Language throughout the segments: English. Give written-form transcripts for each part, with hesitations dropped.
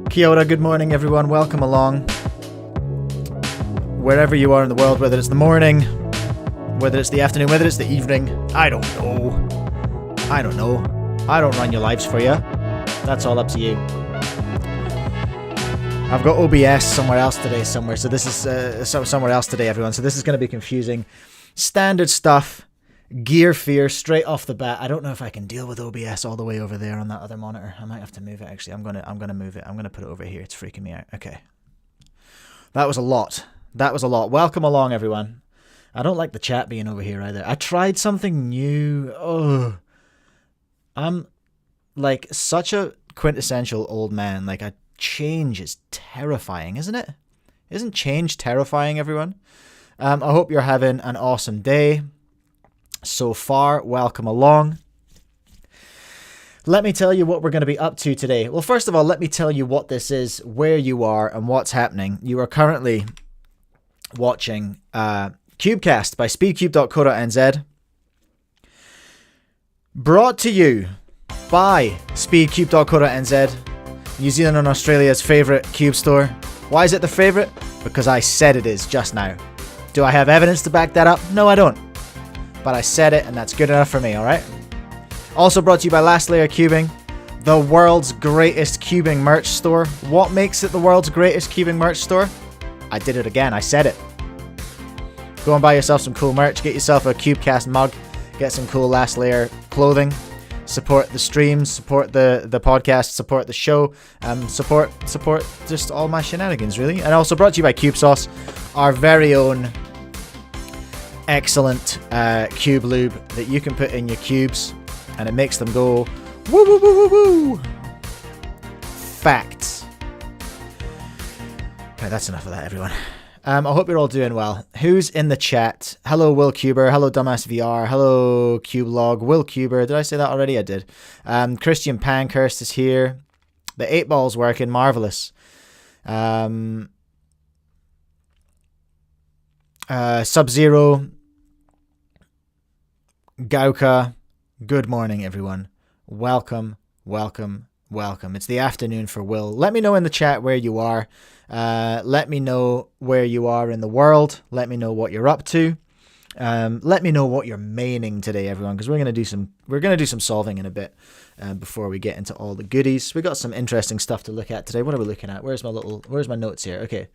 Kia ora, good morning everyone, welcome along. Wherever you are in the world, whether it's the morning, whether it's the afternoon, whether it's the evening, I don't know. I don't run your lives for you. That's all up to you. I've got OBS somewhere else today, so this is somewhere else today, everyone. So this is going to be confusing. Standard stuff, gear fear straight off the bat. I don't know if I can deal with OBS all the way over there on that other monitor. I might have to move it. Actually, I'm gonna move it. I'm gonna put it over here. It's freaking me out. Okay, that was a lot. Welcome along, everyone. I don't like the chat being over here either. I tried something new. Oh, I'm like such a quintessential old man. Like, change is terrifying, isn't it? Isn't change terrifying, everyone? I hope you're having an awesome day so far. Welcome along. Let me tell you what we're going to be up to today. Well, first of all, let me tell you what this is, where you are, and what's happening. You are currently watching Cubecast by speedcube.co.nz, brought to you by speedcube.co.nz, New Zealand and Australia's favourite cube store. Why is it the favourite? Because I said it is just now. Do I have evidence to back that up? No, I don't. But I said it, and that's good enough for me, alright? Also brought to you by Last Layer Cubing, the world's greatest cubing merch store. What makes it the world's greatest cubing merch store? I did it again, I said it. Go and buy yourself some cool merch, get yourself a Cubecast mug, get some cool Last Layer clothing, support the streams, support the podcast, support the show, support just all my shenanigans, really. And also brought to you by Cube Sauce, our very own excellent cube lube that you can put in your cubes and it makes them go woo woo woo woo woo. Facts. Okay, that's enough of that, everyone. I hope you're all doing well. Who's in the chat? Hello Will Cuber, hello Dumbass VR, hello Cubelog, Will Cuber, did I say that already? I did. Christian Pankhurst is here. The 8-ball's working, marvellous. Sub-Zero, Gauka, good morning, everyone. Welcome. It's the afternoon for Will. Let me know in the chat where you are. Let me know where you are in the world. Let me know what you're up to. Let me know what you're maining today, everyone, because we're gonna do some solving in a bit before we get into all the goodies. We got some interesting stuff to look at today. What are we looking at? Where's my notes here? Okay,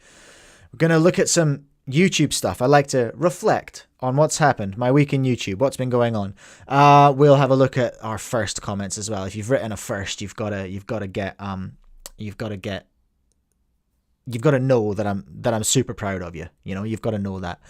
we're gonna look at some YouTube stuff. I like to reflect on what's happened, my week in YouTube, what's been going on. We'll have a look at our first comments as well. If you've written a first, you've got to know that I'm super proud of you. You know, you've got to know that.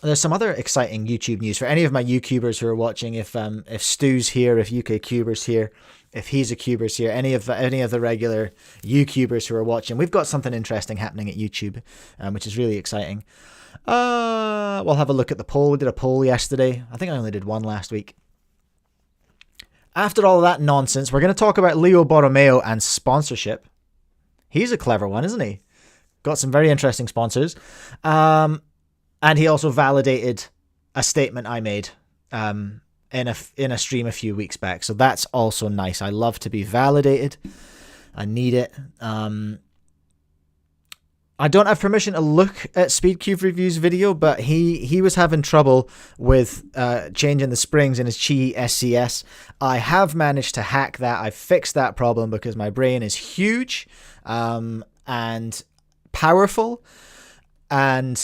There's some other exciting YouTube news for any of my YouTubers who are watching. If Stu's here, if UK Cuber's here, if He's a Cuber's here, any of the regular YouTubers who are watching, we've got something interesting happening at YouTube, which is really exciting. We'll have a look at the poll. We did a poll yesterday. I think I only did one last week. After all of that nonsense, we're going to talk about LeoBorromeo and sponsorship. He's a clever one, isn't he? Got some very interesting sponsors. And he also validated a statement I made in a stream a few weeks back. So that's also nice. I love to be validated. I need it. I don't have permission to look at SpeedCube Review's video, but he was having trouble with changing the springs in his Qiyi SCS. I have managed to hack that. I've fixed that problem because my brain is huge and powerful. And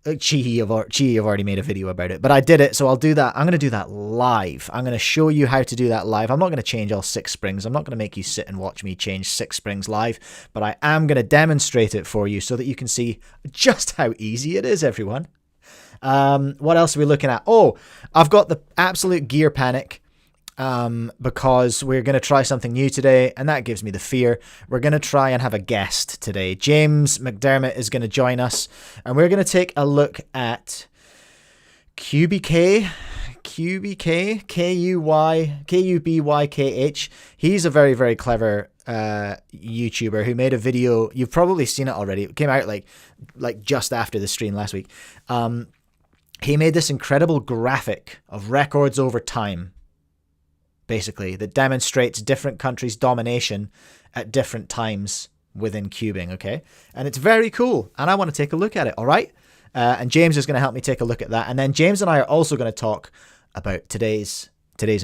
Qiyi have already made a video about it, but I did it, so I'll do that. I'm going to do that live. I'm going to show you how to do that live. I'm not going to change all 6 springs. I'm not going to make you sit and watch me change 6 springs live, but I am going to demonstrate it for you so that you can see just how easy it is, everyone. What else are we looking at? Oh, I've got the absolute gear panic. Because we're going to try something new today, and that gives me the fear. We're going to try and have a guest today. James McDermott is going to join us, and we're going to take a look at Cubykh, Kubykh. He's a very, very clever YouTuber who made a video. You've probably seen it already. It came out like just after the stream last week. He made this incredible graphic of records over time, basically, that demonstrates different countries' domination at different times within cubing, okay? And it's very cool, and I want to take a look at it, all right? And James is going to help me take a look at that. And then James and I are also going to talk about today's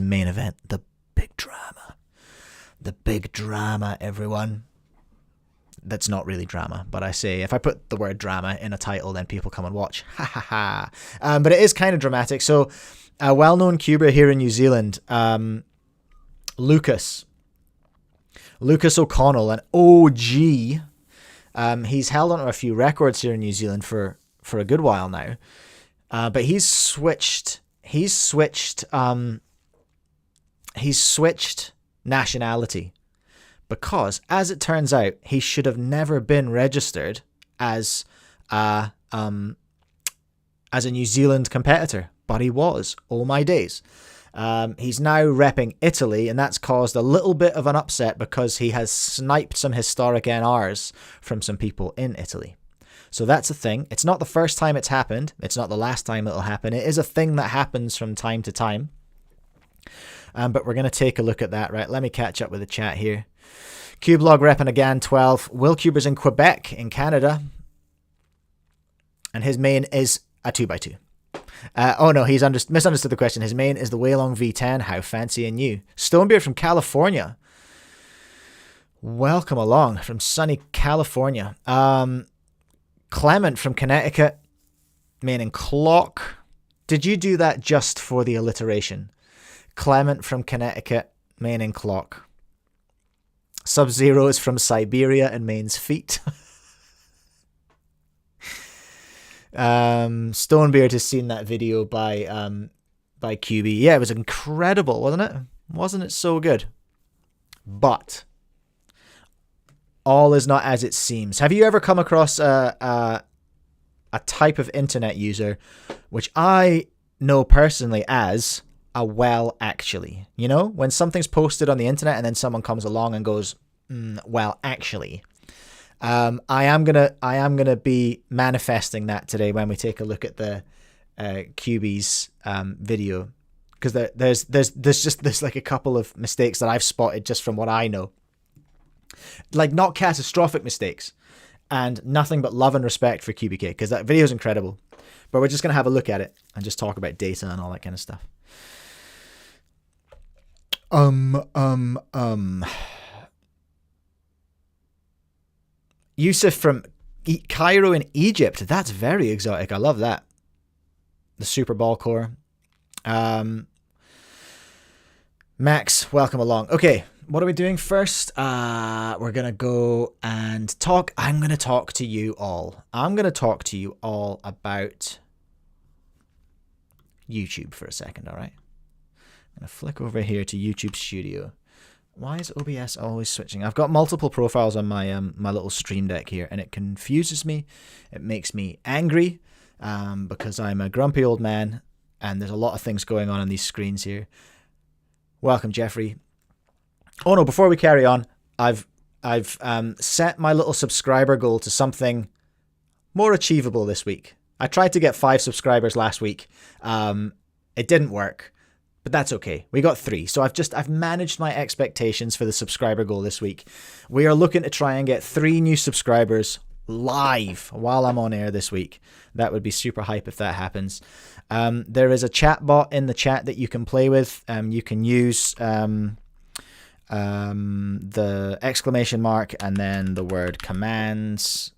main event, the big drama. The big drama, everyone. That's not really drama, but I say, if I put the word drama in a title, then people come and watch. Ha ha ha. But it is kind of dramatic. So, a well-known cuber here in New Zealand, Lucas O'Connell, an OG. He's held onto a few records here in New Zealand for a good while now. But he's switched nationality because, as it turns out, he should have never been registered as a New Zealand competitor, but he was. Oh my days. He's now repping Italy, and that's caused a little bit of an upset because he has sniped some historic NRs from some people in Italy. So that's a thing. It's not the first time it's happened. It's not the last time it'll happen. It is a thing that happens from time to time. But we're going to take a look at that, right? Let me catch up with the chat here. Cublog repping again 12. Will Cubers in Quebec in Canada. And his main is a 2x2. Oh no, he's misunderstood the question. His main is the Weilong V10. How fancy and new. Stonebeard from California. Welcome along from sunny California. Clement from Connecticut. Main in clock. Did you do that just for the alliteration? Clement from Connecticut. Main in clock. Sub-Zero is from Siberia and mains feet. Stonebeard has seen that video by QB. Yeah, it was incredible, wasn't it? Wasn't it so good? But all is not as it seems. Have you ever come across a type of internet user which I know personally as a well actually? You know, when something's posted on the internet and then someone comes along and goes, well actually. I am gonna be manifesting that today when we take a look at the QB's video, because there's like a couple of mistakes that I've spotted just from what I know, like not catastrophic mistakes, and nothing but love and respect for Cubecast, because that video is incredible. But we're just gonna have a look at it and just talk about data and all that kind of stuff. Yusuf from Cairo in Egypt. That's very exotic. I love that. The Super Ball core. Max, welcome along. Okay, what are we doing first? We're going to go and talk. I'm going to talk to you all. I'm going to talk to you all about YouTube for a second, all right? I'm going to flick over here to YouTube Studio. Why is OBS always switching? I've got multiple profiles on my my little stream deck here, and it confuses me. It makes me angry because I'm a grumpy old man, and there's a lot of things going on these screens here. Welcome, Jeffrey. Oh no! Before we carry on, I've set my little subscriber goal to something more achievable this week. I tried to get 5 subscribers last week. It didn't work. But that's okay. We got 3. So I've managed my expectations for the subscriber goal this week. We are looking to try and get 3 new subscribers live while I'm on air this week. That would be super hype if that happens. There is a chat bot in the chat that you can play with. You can use the exclamation mark and then the word commands.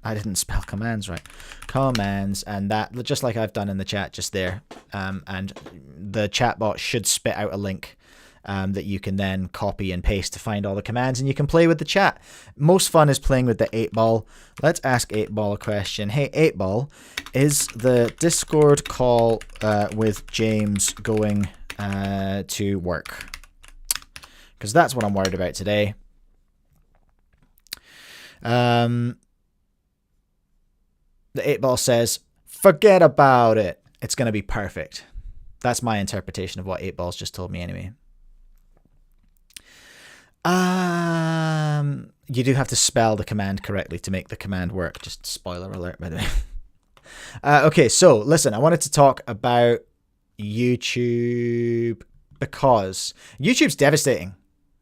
I didn't spell commands right. Commands, and that, just like I've done in the chat just there. And the chatbot should spit out a link that you can then copy and paste to find all the commands, and you can play with the chat. Most fun is playing with the 8-ball. Let's ask 8-ball a question. Hey, 8-ball, is the Discord call with James going to work? Because that's what I'm worried about today. The 8-ball says, forget about it. It's going to be perfect. That's my interpretation of what 8-ball's just told me anyway. You do have to spell the command correctly to make the command work. Just spoiler alert, by the way. Okay, so listen, I wanted to talk about YouTube because YouTube's devastating.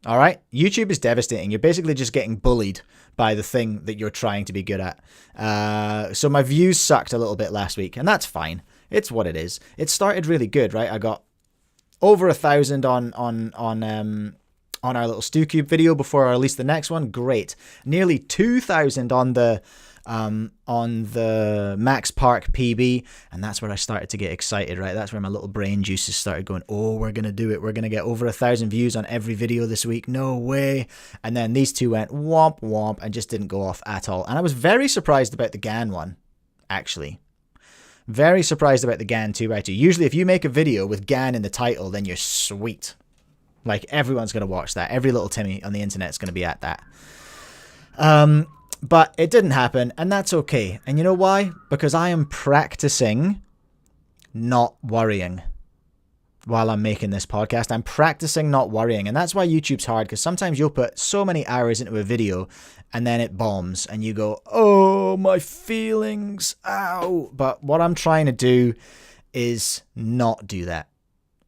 All right? YouTube is devastating. You're basically just getting bullied by the thing that you're trying to be good at. So my views sucked a little bit last week, and that's fine. It's what it is. It started really good, right? I got over 1,000 on our little StuCube video before I released the next one. Great. Nearly 2,000 on the Max Park PB, and that's where I started to get excited, right? That's where my little brain juices started going, oh, we're gonna do it. We're gonna get over 1,000 views on every video this week. No way. And then these two went womp womp and just didn't go off at all. And I was very surprised about the GAN one, actually. Very surprised about the GAN 2x2. Usually if you make a video with GAN in the title, then you're sweet. Like, everyone's gonna watch that. Every little Timmy on the internet's gonna be at that. But it didn't happen, and that's okay. And you know why? Because I am practicing not worrying while I'm making this podcast. I'm practicing not worrying, and that's why YouTube's hard, because sometimes you'll put so many hours into a video, and then it bombs, and you go, oh, my feelings, ow. But what I'm trying to do is not do that.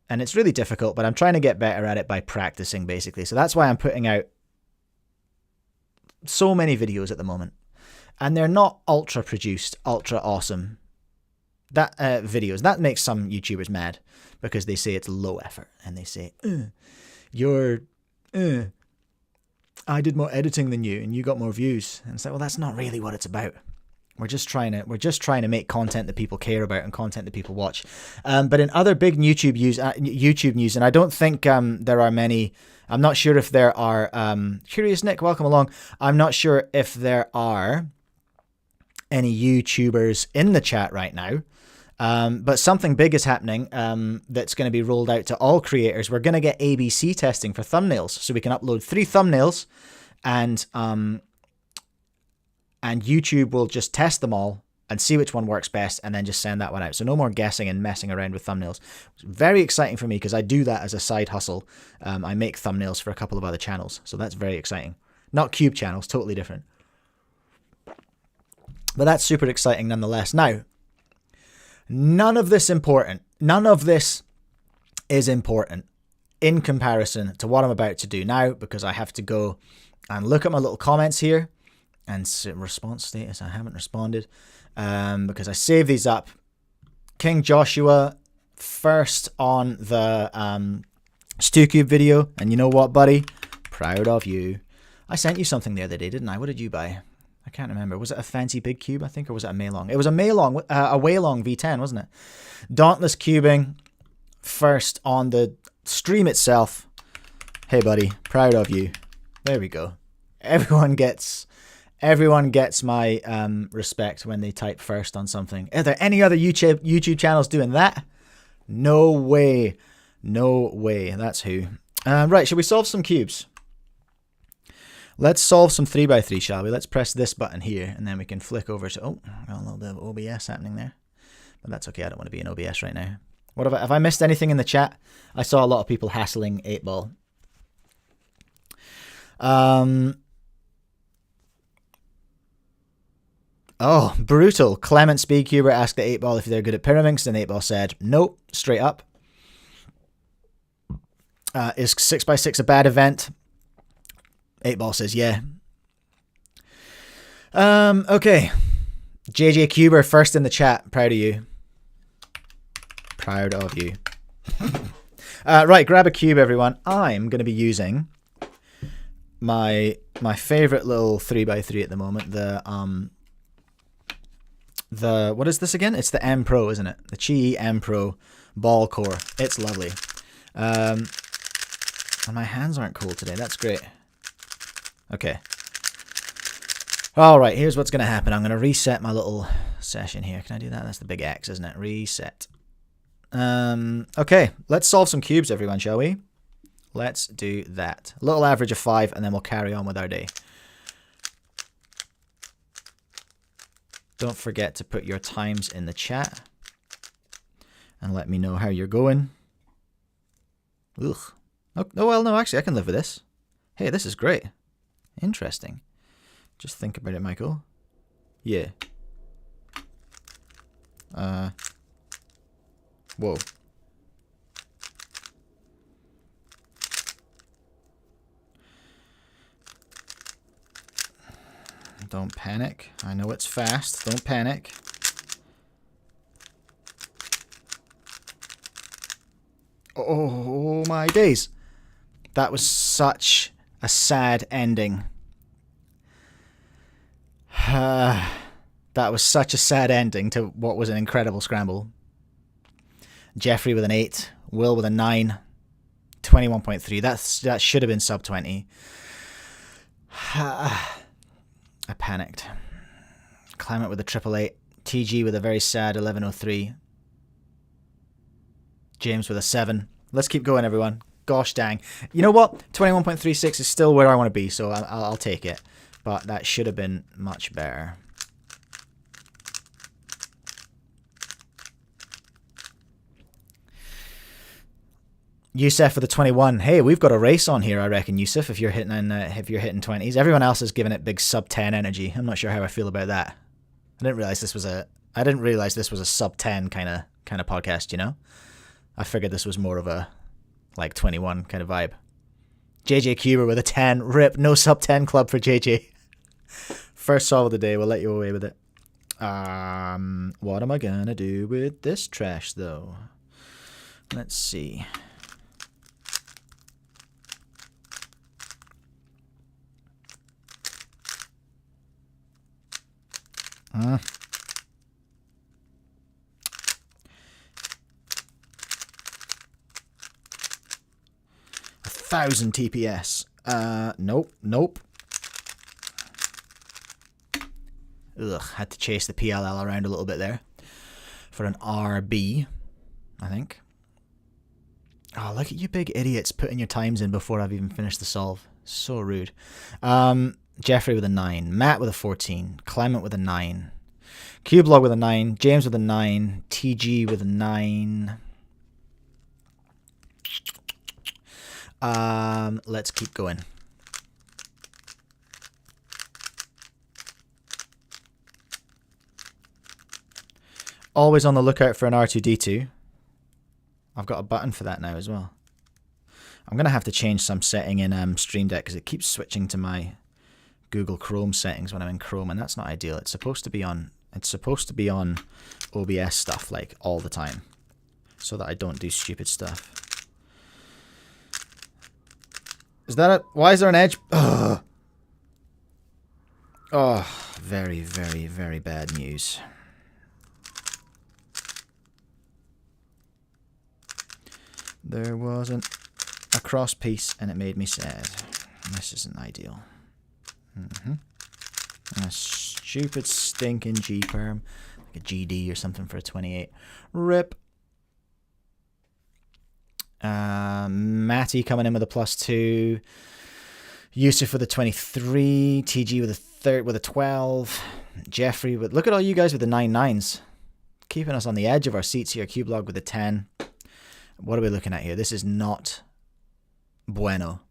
And it's really difficult, but I'm trying to get better at it by practicing, basically. So that's why I'm putting out so many videos at the moment, and they're not ultra produced, ultra awesome videos. That makes some YouTubers mad because they say it's low effort, and they say I did more editing than you and you got more views, and it's like, well, that's not really what it's about. We're just trying to make content that people care about and content that people watch. But in other big YouTube news, and I don't think there are many. I'm not sure if there are, Curious Nick, welcome along. I'm not sure if there are any YouTubers in the chat right now, but something big is happening that's going to be rolled out to all creators. We're going to get ABC testing for thumbnails, so we can upload 3 thumbnails, and YouTube will just test them all and see which one works best, and then just send that one out. So no more guessing and messing around with thumbnails. It's very exciting for me because I do that as a side hustle. I make thumbnails for a couple of other channels, so that's very exciting. Not Cube channels, totally different. But that's super exciting nonetheless. Now, none of this is important in comparison to what I'm about to do now, because I have to go and look at my little comments here and response status. I haven't responded. Because I saved these up. King Joshua first on the StuCube video, and you know what, buddy? Proud of you. I sent you something the other day, didn't I? What did you buy? I can't remember. Was it a fancy big cube, I think, or was it a Maylong? It was a Maylong, a Waylong V10, wasn't it? Dauntless cubing first on the stream itself. Hey, buddy, proud of you. There we go. Everyone gets my respect when they type first on something. Are there any other YouTube channels doing that? No way. No way. That's who. Right, shall we solve some cubes? Let's solve some 3x3, shall we? Let's press this button here, and then we can flick over to... Oh, got a little bit of OBS happening there. But that's okay, I don't want to be in OBS right now. What have I missed anything in the chat? I saw a lot of people hassling 8-ball. Oh, brutal. Clement Speedcuber asked the 8-ball if they're good at Pyraminx, and 8-ball said, nope, straight up. Is 6x6 a bad event? 8ball says yeah. Okay. JJ Cuber first in the chat. Proud of you. Proud of you. Right, grab a cube, everyone. I'm going to be using my favorite little 3x3 at the moment. The what is this again? It's the M Pro, isn't it? The Qiyi M Pro ball core. It's lovely. And my hands aren't cold today. That's great. Okay. All right, here's what's going to happen. I'm going to reset my little session here. Can I do that? That's the big X, isn't it? Reset. Okay, let's solve some cubes, everyone, shall we? Let's do that. A little average of 5, and then we'll carry on with our day. Don't forget to put your times in the chat and let me know how you're going. Ugh. Oh, well, no, actually, I can live with this. Hey, this is great. Interesting. Just think about it, Michael. Yeah. Whoa. Don't panic. I know it's fast. Don't panic. Oh my days. That was such a sad ending. That was such a sad ending to what was an incredible scramble. Jeffrey with an 8. Will with a 9. 21.3. That should have been sub 20. I panicked. Clement with a 888. TG with a very sad 1103. James with a 7. Let's keep going, everyone. Gosh dang. You know what? 21.36 is still where I want to be, so I'll take it. But that should have been much better. Yusuf for the 21. Hey, we've got a race on here, I reckon, Yusuf, if you're hitting 20s. Everyone else is giving it big sub 10 energy. I'm not sure how I feel about that. I didn't realize this was a sub 10 kind of podcast, you know? I figured this was more of a like 21 kind of vibe. JJ Cuber with a 10. Rip, no sub 10 club for JJ. First solve of the day, we'll let you away with it. What am I gonna do with this trash though? Let's see. Uh. 1,000 TPS. Nope. Ugh, had to chase the PLL around a little bit there. For an RB, I think. Oh, look at you big idiots putting your times in before I've even finished the solve. So rude. Jeffrey with a 9. Matt with a 14. Clement with a 9. Cublog with a 9. James with a 9. TG with a 9. Let's keep going. Always on the lookout for an R2D2. I've got a button for that now as well. I'm going to have to change some setting in Stream Deck because it keeps switching to my Google Chrome settings when I'm in Chrome, and that's not ideal. It's supposed to be on OBS stuff like all the time so that I don't do stupid stuff. Is that it? Why is there an edge? Ugh. Oh, very, very, very bad news. There wasn't a cross piece and it made me sad. This isn't ideal. A stupid stinking G-perm. Like a GD or something for a 28. Rip. Matty coming in with a +2. Yusuf with a 23. TG with a 12. Jeffrey with... Look at all you guys with the 9-9s. Keeping us on the edge of our seats here. Cublog with a 10. What are we looking at here? This is not bueno.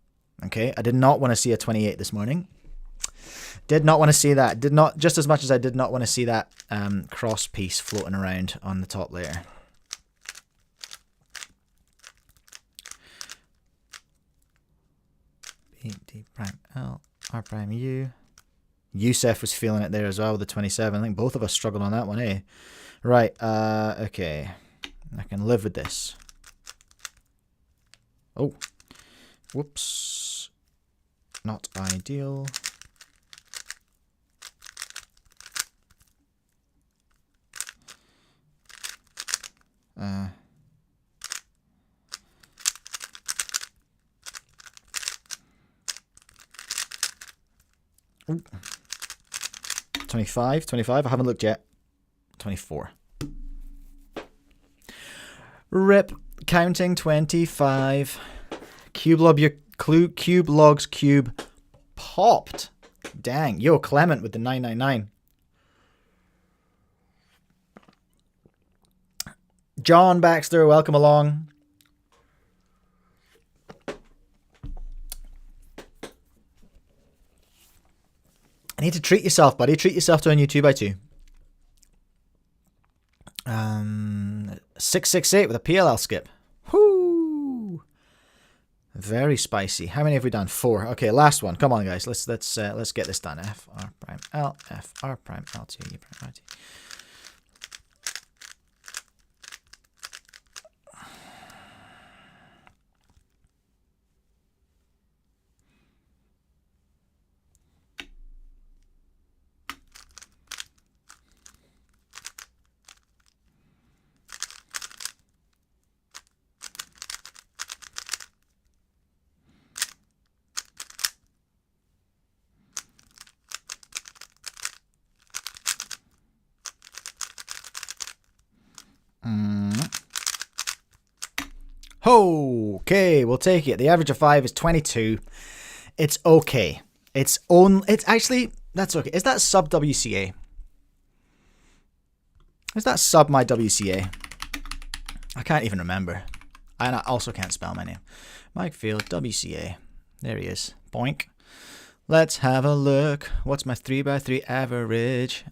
Okay, I did not want to see a 28 this morning. Did not want to see that. Did not, just as much as I did not want to see that cross piece floating around on the top layer. D prime L, R prime U. Yusef was feeling it there as well with the 27. I think both of us struggled on that one, eh? Right, okay. I can live with this. Oh. Whoops. Not ideal. Ooh. 25, I haven't looked yet. 24. Rip, counting 25. Cube logs cube popped. Dang, yo, Clement with the 999. John Baxter, welcome along. I need to treat yourself, buddy. Treat yourself to a new 2x2. 668 with a PLL skip. Whoo! Very spicy. How many have we done? 4. Okay, last one. Come on, guys. Let's get this done. F R prime L, F R prime L, T E prime R T. Okay, we'll take it. The average of 5 is 22. It's okay. It's actually, that's okay. Is that sub WCA? Is that sub my WCA? I can't even remember. And I also can't spell my name. Mike Field, WCA. There he is. Boink. Let's have a look. What's my 3x3 average?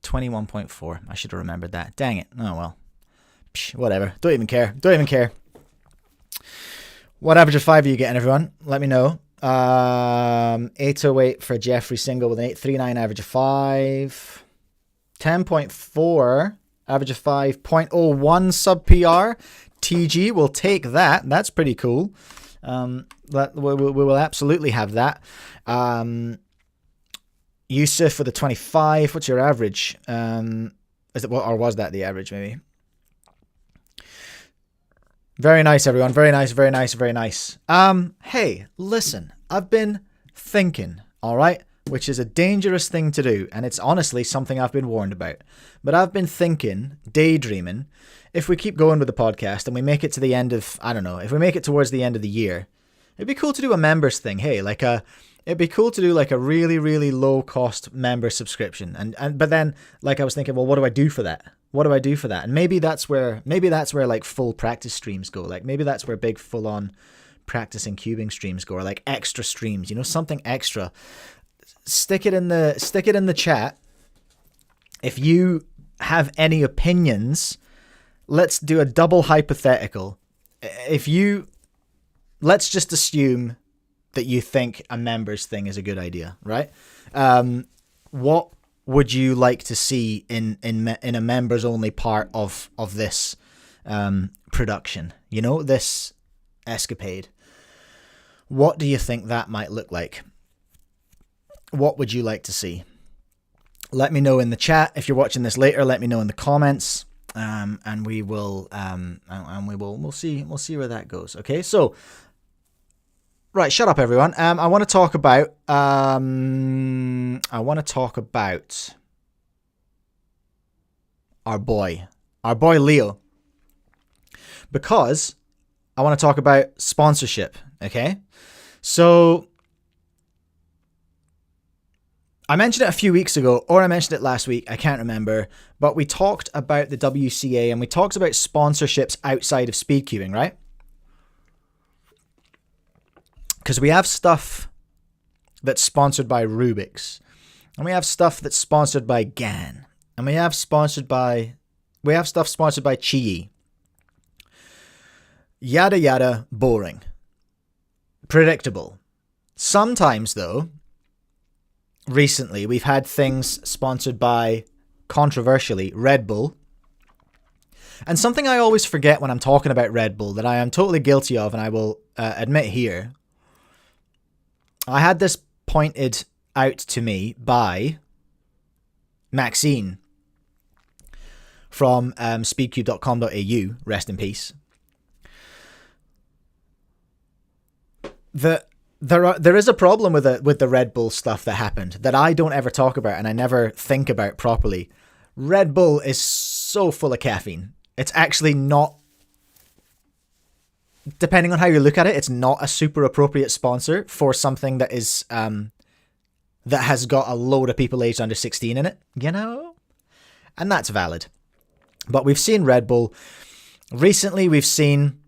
21.4. I should have remembered that. Dang it. Oh well. Psh, whatever. Don't even care. Don't even care. What average of 5 are you getting, everyone? Let me know. 808 for Jeffrey Single with an 839 average of 5. 10.4 average of 5. 0.01 sub PR. TG will take that. That's pretty cool. We will absolutely have that. Yusuf with a 25. What's your average? Is it, or was that the average maybe? Very nice, everyone. Very nice, very nice, very nice. Hey, listen, I've been thinking, all right, which is a dangerous thing to do, and it's honestly something I've been warned about. But I've been thinking, daydreaming, if we keep going with the podcast and we make it to the end of, I don't know, if we make it towards the end of the year, it'd be cool to do a members thing. Hey, it'd be cool to do like a really, really low cost member subscription. But then, like, I was thinking, well, what do I do for that? What do I do for that? And maybe that's where like full practice streams go. Like maybe that's where big full on practicing cubing streams go, or like extra streams, you know, something extra. Stick it in the chat. If you have any opinions, let's do a double hypothetical. Let's just assume that you think a members thing is a good idea, right? What would you like to see in a members only part of this production? You know, this escapade. What do you think that might look like? What would you like to see? Let me know in the chat. If you're watching this later, let me know in the comments, and we will we'll see where that goes. Okay, so. Right, shut up, everyone. I want to talk about our boy Leo, because I want to talk about sponsorship. Okay, so I mentioned it a few weeks ago, or I mentioned it last week. I can't remember, but we talked about the WCA and we talked about sponsorships outside of speedcubing, right? Because we have stuff that's sponsored by Rubik's, and we have stuff that's sponsored by GAN, and we have stuff sponsored by Qiyi. Yada yada, boring, predictable. Sometimes, though, recently we've had things sponsored by, controversially, Red Bull. And something I always forget when I'm talking about Red Bull that I am totally guilty of, and I will admit here, I had this pointed out to me by Maxine from speedcube.com.au, rest in peace. There is a problem with the Red Bull stuff that happened that I don't ever talk about and I never think about properly. Red Bull is so full of caffeine. It's actually not, depending on how you look at it, it's not a super appropriate sponsor for something that is that has got a load of people aged under 16 in it, you know? And that's valid. But we've seen Red Bull. Recently, we've seen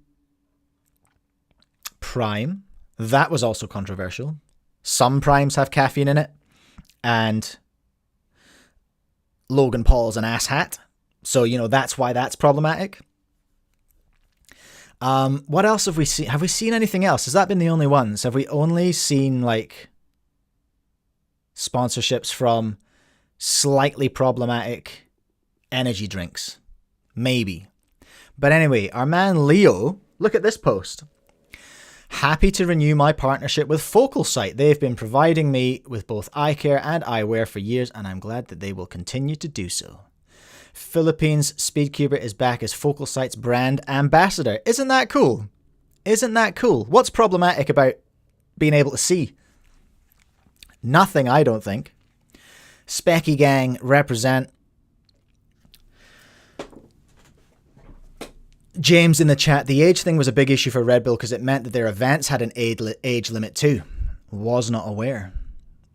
Prime. That was also controversial. Some Primes have caffeine in it. And Logan Paul's an asshat. So, you know, that's why that's problematic. What else have we seen? Have we seen anything else? Has that been the only ones? Have we only seen, like, sponsorships from slightly problematic energy drinks? Maybe. But anyway, our man Leo, look at this post. Happy to renew my partnership with Focal Sight. They've been providing me with both eye care and eyewear for years, and I'm glad that they will continue to do so. Philippines Speedcuber is back as Focal Sight's brand ambassador. Isn't that cool? Isn't that cool? What's problematic about being able to see? Nothing, I don't think. Specky Gang represent. James in the chat, the age thing was a big issue for Red Bull because it meant that their events had an age limit too. Was not aware.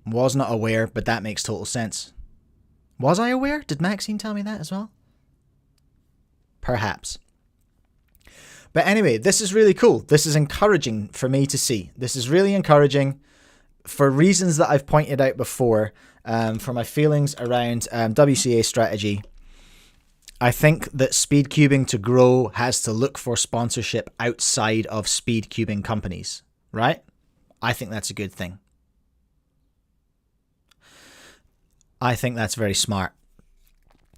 Was not aware, but that makes total sense. Was I aware? Did Maxine tell me that as well? Perhaps. But anyway, this is really cool. This is encouraging for me to see. This is really encouraging for reasons that I've pointed out before, for my feelings around WCA strategy. I think that speedcubing to grow has to look for sponsorship outside of speedcubing companies, right? I think that's a good thing. I think that's very smart.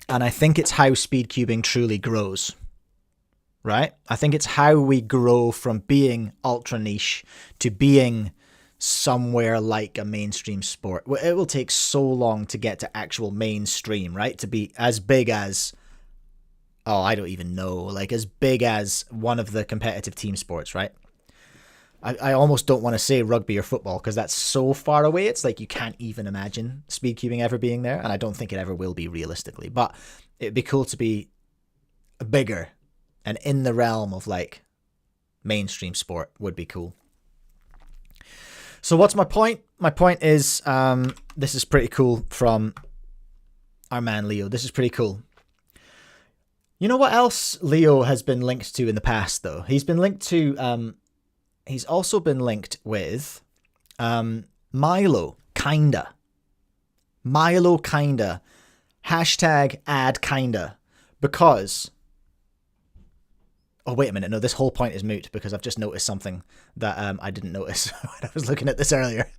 And I think it's how speedcubing truly grows, right? I think it's how we grow from being ultra niche to being somewhere like a mainstream sport. It will take so long to get to actual mainstream, right? To be as big as, oh, I don't even know, like as big as one of the competitive team sports, right? I almost don't want to say rugby or football because that's so far away. It's like you can't even imagine speedcubing ever being there, and I don't think it ever will be realistically. But it'd be cool to be bigger and in the realm of like mainstream sport would be cool. So what's my point? My point is this is pretty cool from our man Leo. This is pretty cool. You know what else Leo has been linked to in the past, though? He's been linked to... he's also been linked with Milo, kinda. Milo, kinda. Hashtag ad kinda. Because... Oh, wait a minute. No, this whole point is moot because I've just noticed something that I didn't notice when I was looking at this earlier.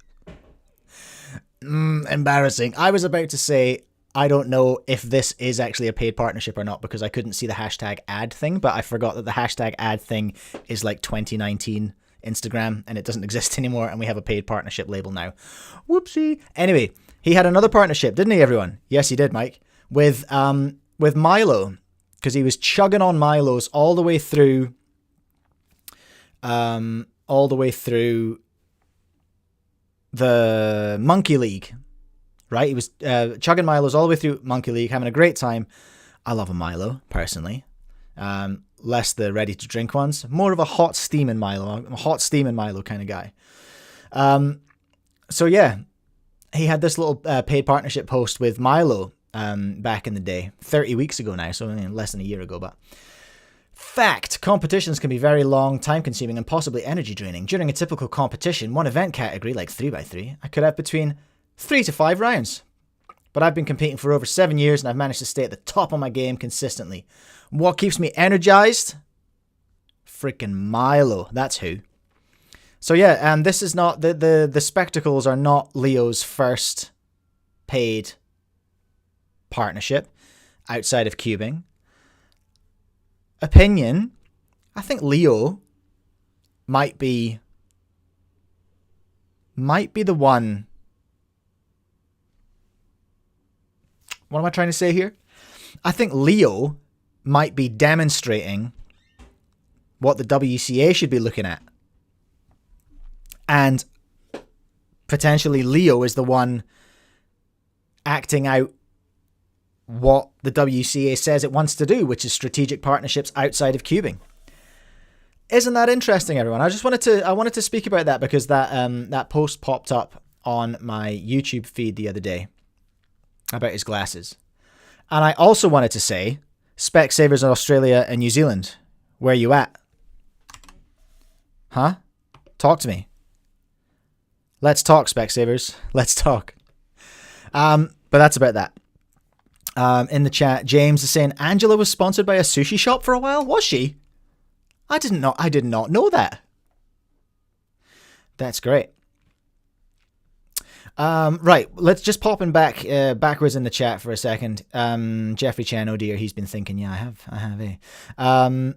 Embarrassing. I was about to say... I don't know if this is actually a paid partnership or not because I couldn't see the hashtag ad thing, but I forgot that the hashtag ad thing is like 2019 Instagram and it doesn't exist anymore and we have a paid partnership label now. Whoopsie. Anyway, he had another partnership, didn't he, everyone? Yes, he did, Mike. With Milo, because he was chugging on Milos all the way through the Monkey League. Right, he was chugging Milos all the way through Monkey League, having a great time. I love a Milo, personally. Less the ready-to-drink ones. More of a hot steaming Milo. I'm a hot steaming Milo kind of guy. So yeah, he had this little paid partnership post with Milo back in the day. 30 weeks ago now, so less than a year ago. But fact, competitions can be very long, time-consuming, and possibly energy-draining. During a typical competition, one event category, like 3x3, I could have between 3 to 5 rounds. But I've been competing for over 7 years and I've managed to stay at the top of my game consistently. What keeps me energized? Freaking Milo. That's who. So yeah, this is not the spectacles are not Leo's first paid partnership outside of cubing. Opinion, I think Leo might be the one. What am I trying to say here? I think Leo might be demonstrating what the WCA should be looking at. And potentially Leo is the one acting out what the WCA says it wants to do, which is strategic partnerships outside of cubing. Isn't that interesting, everyone? I wanted to speak about that because that post popped up on my YouTube feed the other day about his glasses. And I also wanted to say, Specsavers in Australia and New Zealand, where are you at? Huh? Talk to me. Let's talk, Specsavers. Let's talk. But that's about that. In the chat, James is saying Angela was sponsored by a sushi shop for a while. Was she? I did not know that. That's great. Right, let's just pop in backwards in the chat for a second. Jeffrey Chan, oh dear, he's been thinking. Yeah, I have.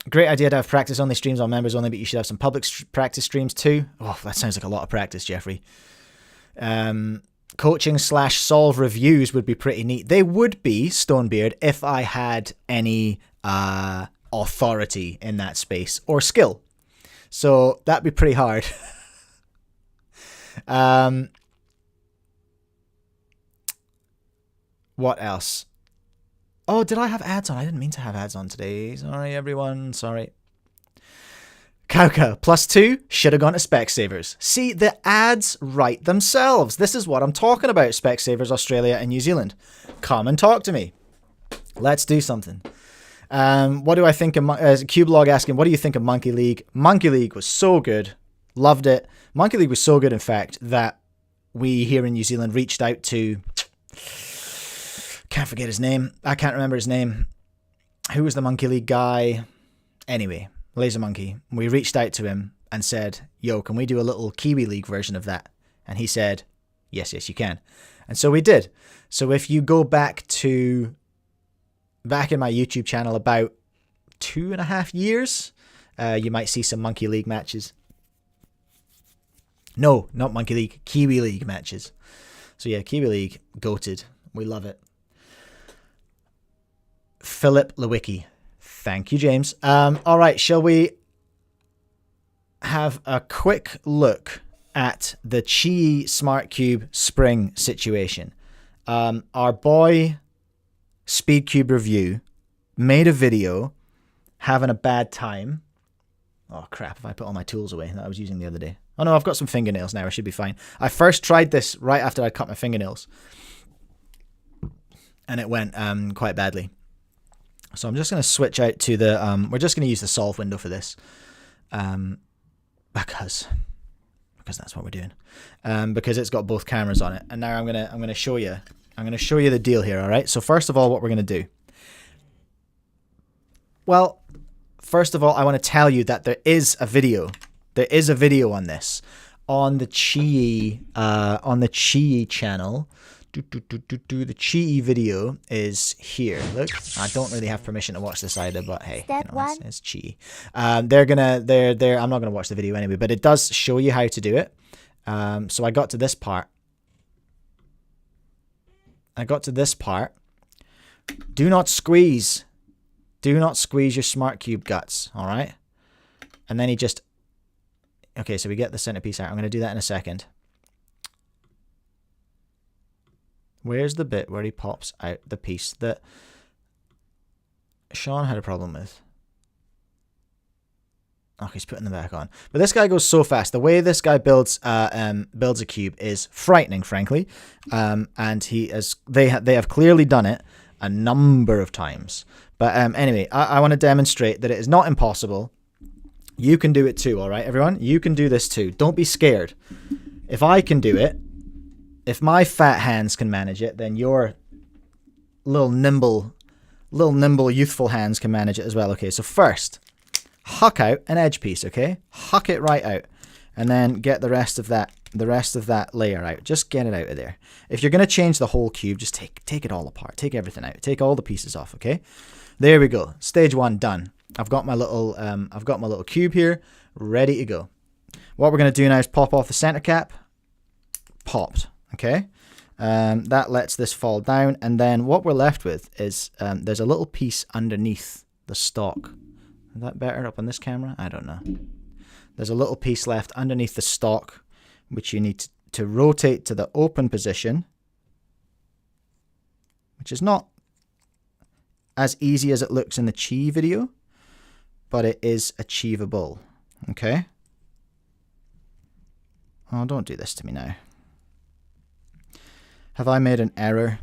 Great idea to have practice only streams on members only, but you should have some public practice streams too. Oh, that sounds like a lot of practice, Jeffrey. Coaching/solve reviews would be pretty neat. They would be, Stonebeard, if I had any authority in that space or skill. So that'd be pretty hard. What else? Oh, did I have ads on? I didn't mean to have ads on today. Sorry, everyone. Sorry. Kauka, +2, should have gone to Specsavers. See, the ads write themselves. This is what I'm talking about, Specsavers, Australia and New Zealand. Come and talk to me. Let's do something. What do I think of... Cubelog asking, what do you think of Monkey League? Monkey League was so good. Loved it. Monkey League was so good, in fact, that we here in New Zealand reached out to... Can't forget his name. I can't remember his name. Who was the Monkey League guy? Anyway, Laser Monkey. We reached out to him and said, yo, can we do a little Kiwi League version of that? And he said, yes, you can. And so we did. So if you go back in my YouTube channel about 2.5 years, you might see some Monkey League matches. No, not Monkey League, Kiwi League matches. So yeah, Kiwi League, goated. We love it. Philip Lewicki. Thank you, James. All right, shall we have a quick look at the Qiyi Smart Cube Spring situation? Our boy Speedcube Review made a video having a bad time. Oh, crap, if I put all my tools away that I was using the other day. Oh, no, I've got some fingernails now. I should be fine. I first tried this right after I cut my fingernails. And it went quite badly. So I'm just going to switch out to the... we're just going to use the solve window for this. Because that's what we're doing. Because it's got both cameras on it. And now I'm going to show you. I'm going to show you the deal here, all right? So first of all, what we're going to do. Well, first of all, I want to tell you that there is a video. There is a video on this. On the Qiyi channel. The Qiyi video is here. Look, I don't really have permission to watch this either, but hey, it's Qiyi. I'm not gonna watch the video anyway, but it does show you how to do it. So I got to this part. Do not squeeze. Do not squeeze your smart cube guts. All right. And then he just. Okay, so we get the centerpiece out. I'm gonna do that in a second. Where's the bit where he pops out the piece that Sean had a problem with? Oh, he's putting them back on. But this guy goes so fast. The way this guy builds a cube is frightening, frankly. And they have clearly done it a number of times. But anyway, I want to demonstrate that it is not impossible. You can do it too, all right, everyone? You can do this too. Don't be scared. If I can do it, if my fat hands can manage it, then your little nimble, youthful hands can manage it as well. Okay, so first, huck out an edge piece, okay? Huck it right out. And then get the rest of that layer out. Just get it out of there. If you're going to change the whole cube, just take it all apart. Take everything out. Take all the pieces off, okay? There we go. Stage 1 done. I've got my little cube here ready to go. What we're going to do now is pop off the center cap. Popped, okay? That lets this fall down, and then what we're left with is there's a little piece underneath the stock. Is that better up on this camera? I don't know. There's a little piece left underneath the stock, which you need to rotate to the open position, which is not as easy as it looks in the Qiyi video, but it is achievable. Okay? Oh, don't do this to me now. Have I made an error?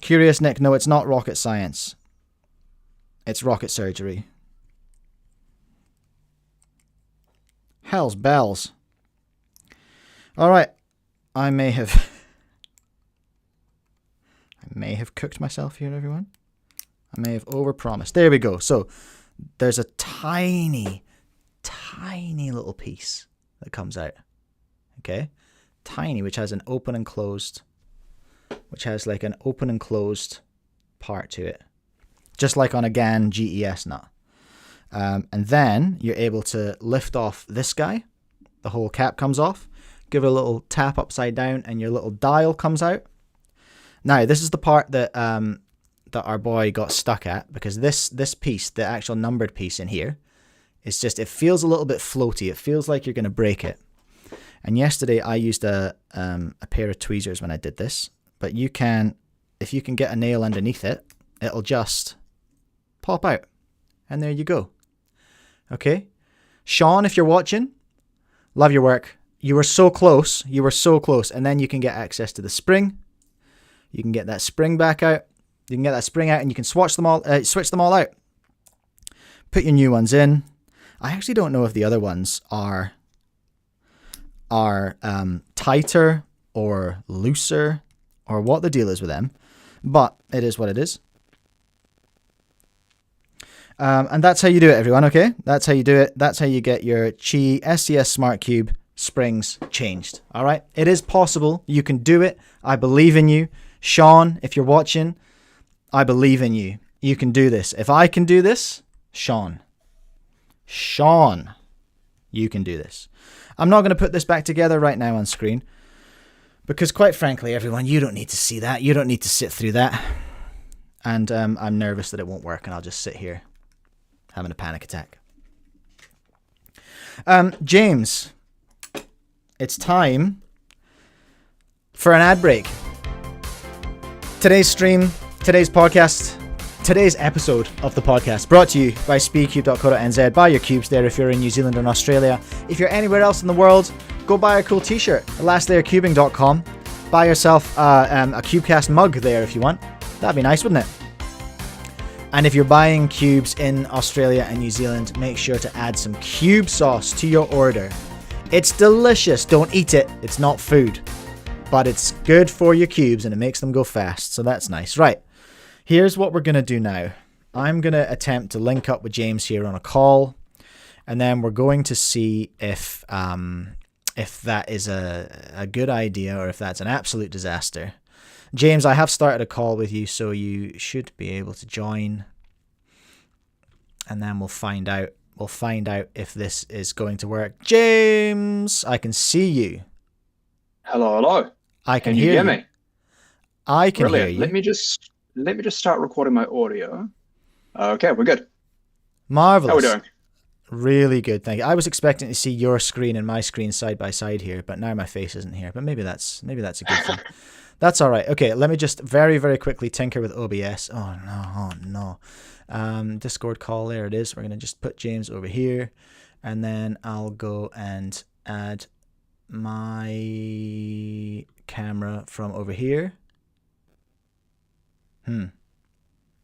Curious Nick, no, it's not rocket science. It's rocket surgery. Hell's bells. Alright. I may have cooked myself here, everyone. I may have overpromised. There we go. So there's a tiny little piece that comes out. Okay? Tiny, which has an open and closed, which has like an open and closed part to it. Just like on a GAN GES nut. And then you're able to lift off this guy. The whole cap comes off. Give it a little tap upside down and your little dial comes out. Now, this is the part that that our boy got stuck at, because this piece, the actual numbered piece in here, is just, it feels a little bit floaty. It feels like you're going to break it. And yesterday I used a pair of tweezers when I did this. But you can, if you can get a nail underneath it, it'll just pop out. And there you go. Okay? Sean, if you're watching, love your work. You were so close. You were so close. And then you can get access to the spring. You can get that spring back out. You can get that spring out and you can switch them all out. Put your new ones in. I actually don't know if the other ones are tighter or looser or what the deal is with them. But it is what it is. And that's how you do it, everyone, okay? That's how you do it. That's how you get your Qiyi SCS Smart Cube springs changed, all right? It is possible. You can do it. I believe in you. Sean, if you're watching, I believe in you. You can do this. If I can do this, Sean, you can do this. I'm not going to put this back together right now on screen because, quite frankly, everyone, you don't need to see that. You don't need to sit through that. And I'm nervous that it won't work and I'll just sit here having a panic attack. James, it's time for an ad break. Today's stream, today's podcast, today's episode of the podcast brought to you by speedcube.co.nz. Buy your cubes there if you're in New Zealand and Australia. If you're anywhere else in the world, go buy a cool t-shirt at lastlayercubing.com. Buy yourself a Cubecast mug there if you want. That'd be nice, wouldn't it? And if you're buying cubes in Australia and New Zealand, make sure to add some cube sauce to your order. It's delicious. Don't eat it. It's not food. But it's good for your cubes and it makes them go fast. So that's nice. Right. Here's what we're going to do now. I'm going to attempt to link up with James here on a call. And then we're going to see if that is a good idea or if that's an absolute disaster. James, I have started a call with you, so you should be able to join. And then we'll find out. We'll find out if this is going to work. James, I can see you. Hello. I can hear you. Me? I can Brilliant. hear you. Let me just start recording my audio. Okay, we're good. Marvelous. How are we doing? Really good, thank you. I was expecting to see your screen and my screen side by side here, but now my face isn't here. But maybe that's a good thing. That's all right. Okay, let me just very, very quickly tinker with OBS. Oh no. Discord call, there it is. We're going to just put James over here, and then I'll go and add my camera from over here.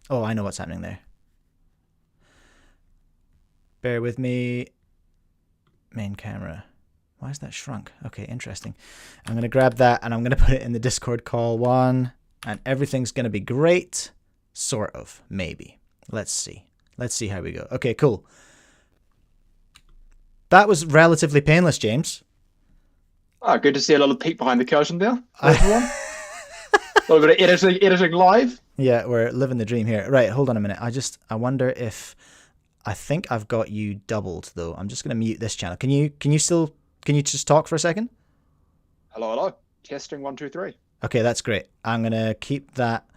Oh, I know what's happening there. Bear with me. Main camera. Why is that shrunk? Okay, interesting. I'm going to grab that and I'm going to put it in the Discord call one. And everything's going to be great. Sort of. Maybe. Let's see. Let's see how we go. Okay, cool. That was relatively painless, James. Oh, good to see a little peek behind the curtain there, everyone. A little bit of editing live. Yeah, we're living the dream here. Right, hold on a minute. I wonder if I think I've got you doubled though. I'm just gonna mute this channel. Can you just talk for a second? Hello. Testing 1, 2, 3. Okay, that's great. I'm gonna keep that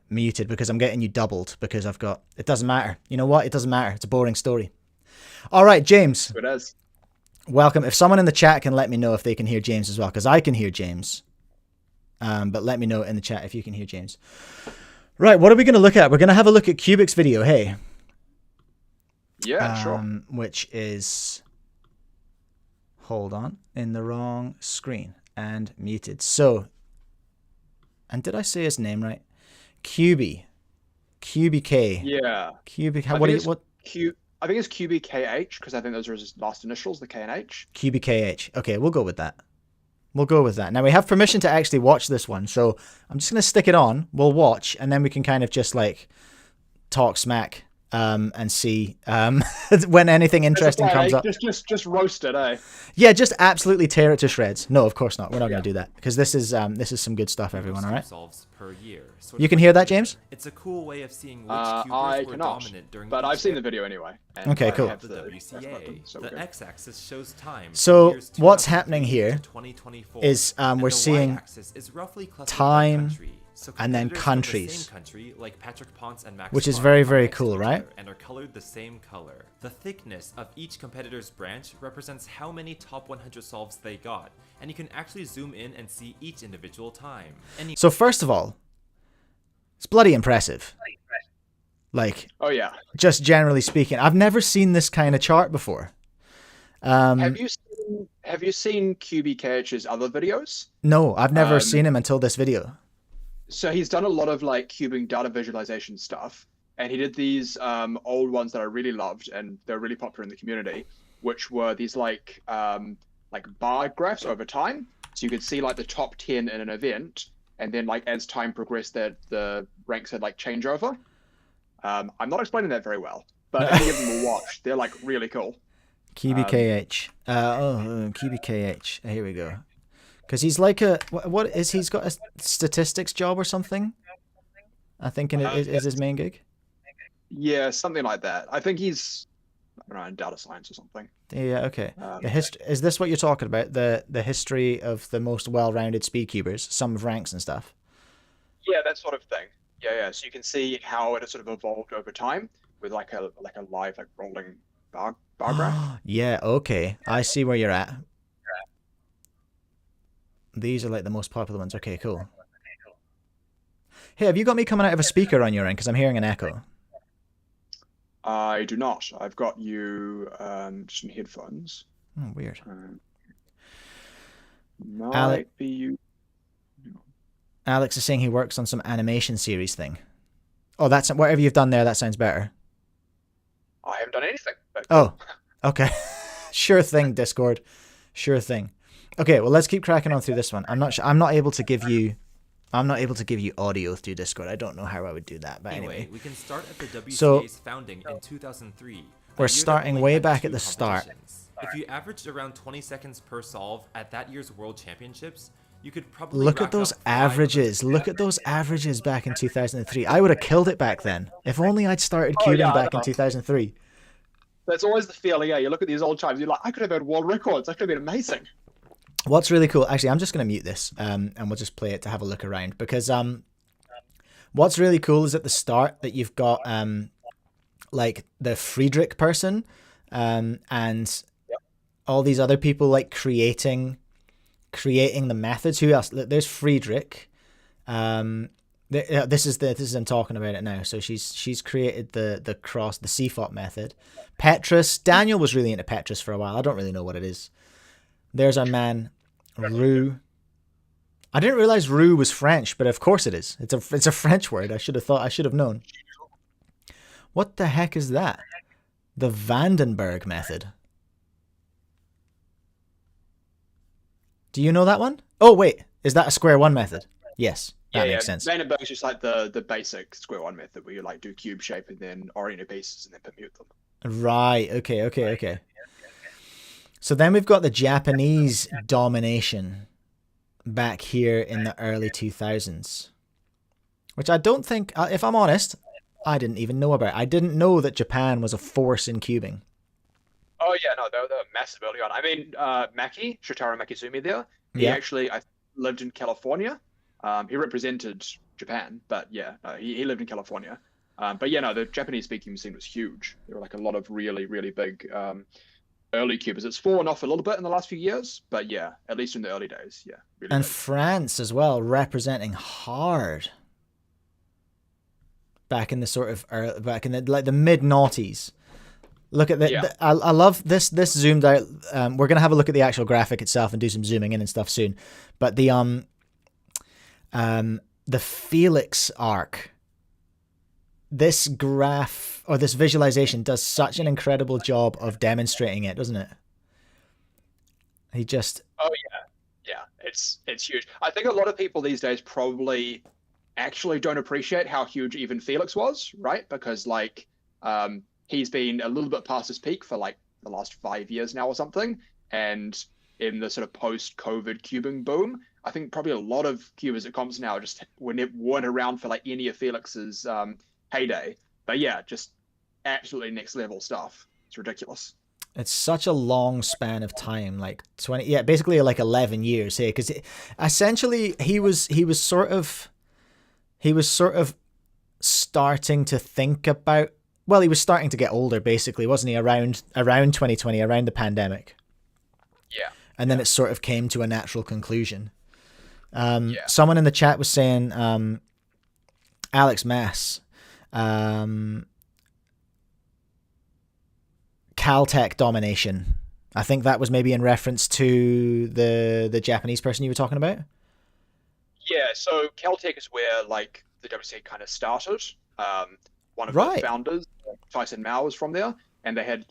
muted because I'm getting you doubled because I've got. It doesn't matter. You know what? It doesn't matter. It's a boring story. All right, James. It is. Welcome. If someone in the chat can let me know if they can hear James as well, because I can hear James. But let me know in the chat if you can hear James. Right, what are we going to look at? We're going to have a look at Cubic's video, hey? Yeah, sure. Which is... Hold on. In the wrong screen. And muted. So... And did I say his name right? Qiyi. QBK. Yeah. What? I think it's QBKH because I think those are his last initials, the K and H. QBKH. Okay, we'll go with that. We'll go with that. Now, we have permission to actually watch this one, so I'm just going to stick it on. We'll watch, and then we can kind of just, like, talk smack and see when anything interesting comes up. Just roast it, eh? Yeah, just absolutely tear it to shreds. No, of course not. We're not going to do that, because this is some good stuff, everyone, all right? Per year. You can hear that, James? It's a cool way of seeing which I cubers were cannot, dominant during but I've seen the video anyway. And okay, cool. I have the WCA. The x-axis shows time. So what's happening here is and we're the seeing y-axis is roughly clustered by time country. So and then competitors countries, from the same country, like Patrick Ponce and Max which is Clark, very, are very next to cool, each right? other and are colored the same color. The thickness of each competitor's branch represents how many top 100 solves they got, and you can actually zoom in and see each individual time. So first of all, it's bloody impressive. Like, oh yeah, just generally speaking, I've never seen this kind of chart before. Have you seen QBKH's other videos? No, I've never seen him until this video. So he's done a lot of like cubing data visualization stuff, and he did these old ones that I really loved, and they're really popular in the community, which were these like bar graphs over time. So you could see like the top 10 in an event, and then like as time progressed, that the ranks had like changeover. I'm not explaining that very well, but if you give them a watch, they're like really cool. QBKH. QBKH. Here we go. Because he's like what is he's got a statistics job or something? I think is his main gig. Yeah, something like that. I think he's in data science or something. Yeah. Okay. Is this what you're talking about? The history of the most well-rounded speedcubers, some of ranks and stuff. Yeah, that sort of thing. Yeah. So you can see how it has sort of evolved over time with like a live like rolling bar graph. Yeah. Okay. I see where you're at. These are like the most popular ones. Okay, cool. Hey, have you got me coming out of a speaker on your end? Because I'm hearing an echo. I do not. I've got you just in headphones. Oh, weird. Might be you. Alex is saying he works on some animation series thing. Oh, that's whatever you've done there. That sounds better. I haven't done anything. Oh, okay. Sure thing, Discord. Sure thing. Okay, well, let's keep cracking on through this one. I'm not able to give you audio through Discord. I don't know how I would do that, but anyway. We can start at the WCA's So, founding in 2003. We're starting way back at the start. If you averaged around 20 seconds per solve at that year's World Championships, you could probably look at those averages. Look at those averages back in 2003. I would have killed it back then. If only I'd started cubing back in 2003. That's always the feeling. Yeah, you look at these old times. You're like, I could have had world records. That could have been amazing. What's really cool, actually, I'm just going to mute this and we'll just play it to have a look around, because what's really cool is at the start that you've got like the Friedrich person and all these other people like creating the methods. Who else? There's Friedrich. This is I'm talking about it now. So she's created the CFOP method. Petrus. Daniel was really into Petrus for a while. I don't really know what it is. There's our man, Roux. I didn't realize Roux was French, but of course it is. It's a French word. I should have known. What the heck is that? The Vandenberg method. Do you know that one? Oh wait, is that a square one method? Yes. That makes sense. Vandenberg is just like the basic square one method where you like do cube shape and then orient your pieces and then permute them. Right. Okay. So then we've got the Japanese domination back here in the early 2000s, which I don't think, if I'm honest, I didn't even know about. I didn't know that Japan was a force in cubing. Oh yeah, no, they were massive early on. I mean, Shotaro Makizumi there, he actually lived in California. He represented Japan, but yeah, he lived in California. But yeah, no, the Japanese speaking scene was huge. There were like a lot of really, really big early cubers. It's fallen off a little bit in the last few years, but yeah, at least in the early days, yeah. Really and big. France as well, representing hard. Back in the sort of back in the mid noughties. Look at I love this zoomed out. We're gonna have a look at the actual graphic itself and do some zooming in and stuff soon. But the Felix arc, this graph or this visualization does such an incredible job of demonstrating it, doesn't it? He just it's huge. I think a lot of people these days probably actually don't appreciate how huge even Felix was, right? Because like he's been a little bit past his peak for like the last 5 years now or something, and in the sort of post-COVID cubing boom, I think probably a lot of cubers at comps now just weren't around for like any of Felix's heyday. But yeah, just absolutely next level stuff. It's ridiculous. It's such a long span of time, like 20, basically like 11 years here, because essentially he was sort of starting to think about, well, he was starting to get older, basically, wasn't he, around 2020, around the pandemic. Yeah. And then it sort of came to a natural conclusion. Someone in the chat was saying, Alex Mass, Caltech domination. I think that was maybe in reference to the Japanese person you were talking about. Yeah, so Caltech is where like the WCA kind of started. One of the founders, Tyson Mao, was from there, and they had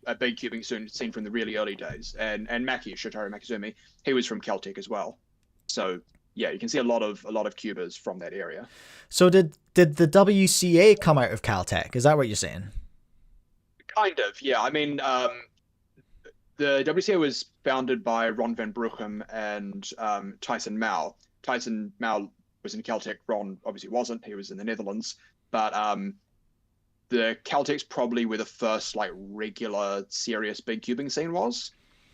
a big cubing scene from the really early days. And Shotaro Makizumi, he was from Caltech as well. So yeah, you can see a lot of cubers from that area. So did the WCA come out of Caltech? Is that what you're saying? Kind of, yeah. I mean, the WCA was founded by Ron van Bruchem and Tyson Mao. Tyson Mao was in Caltech. Ron obviously wasn't. He was in the Netherlands. But the Caltech's probably where the first like regular, serious big cubing scene was.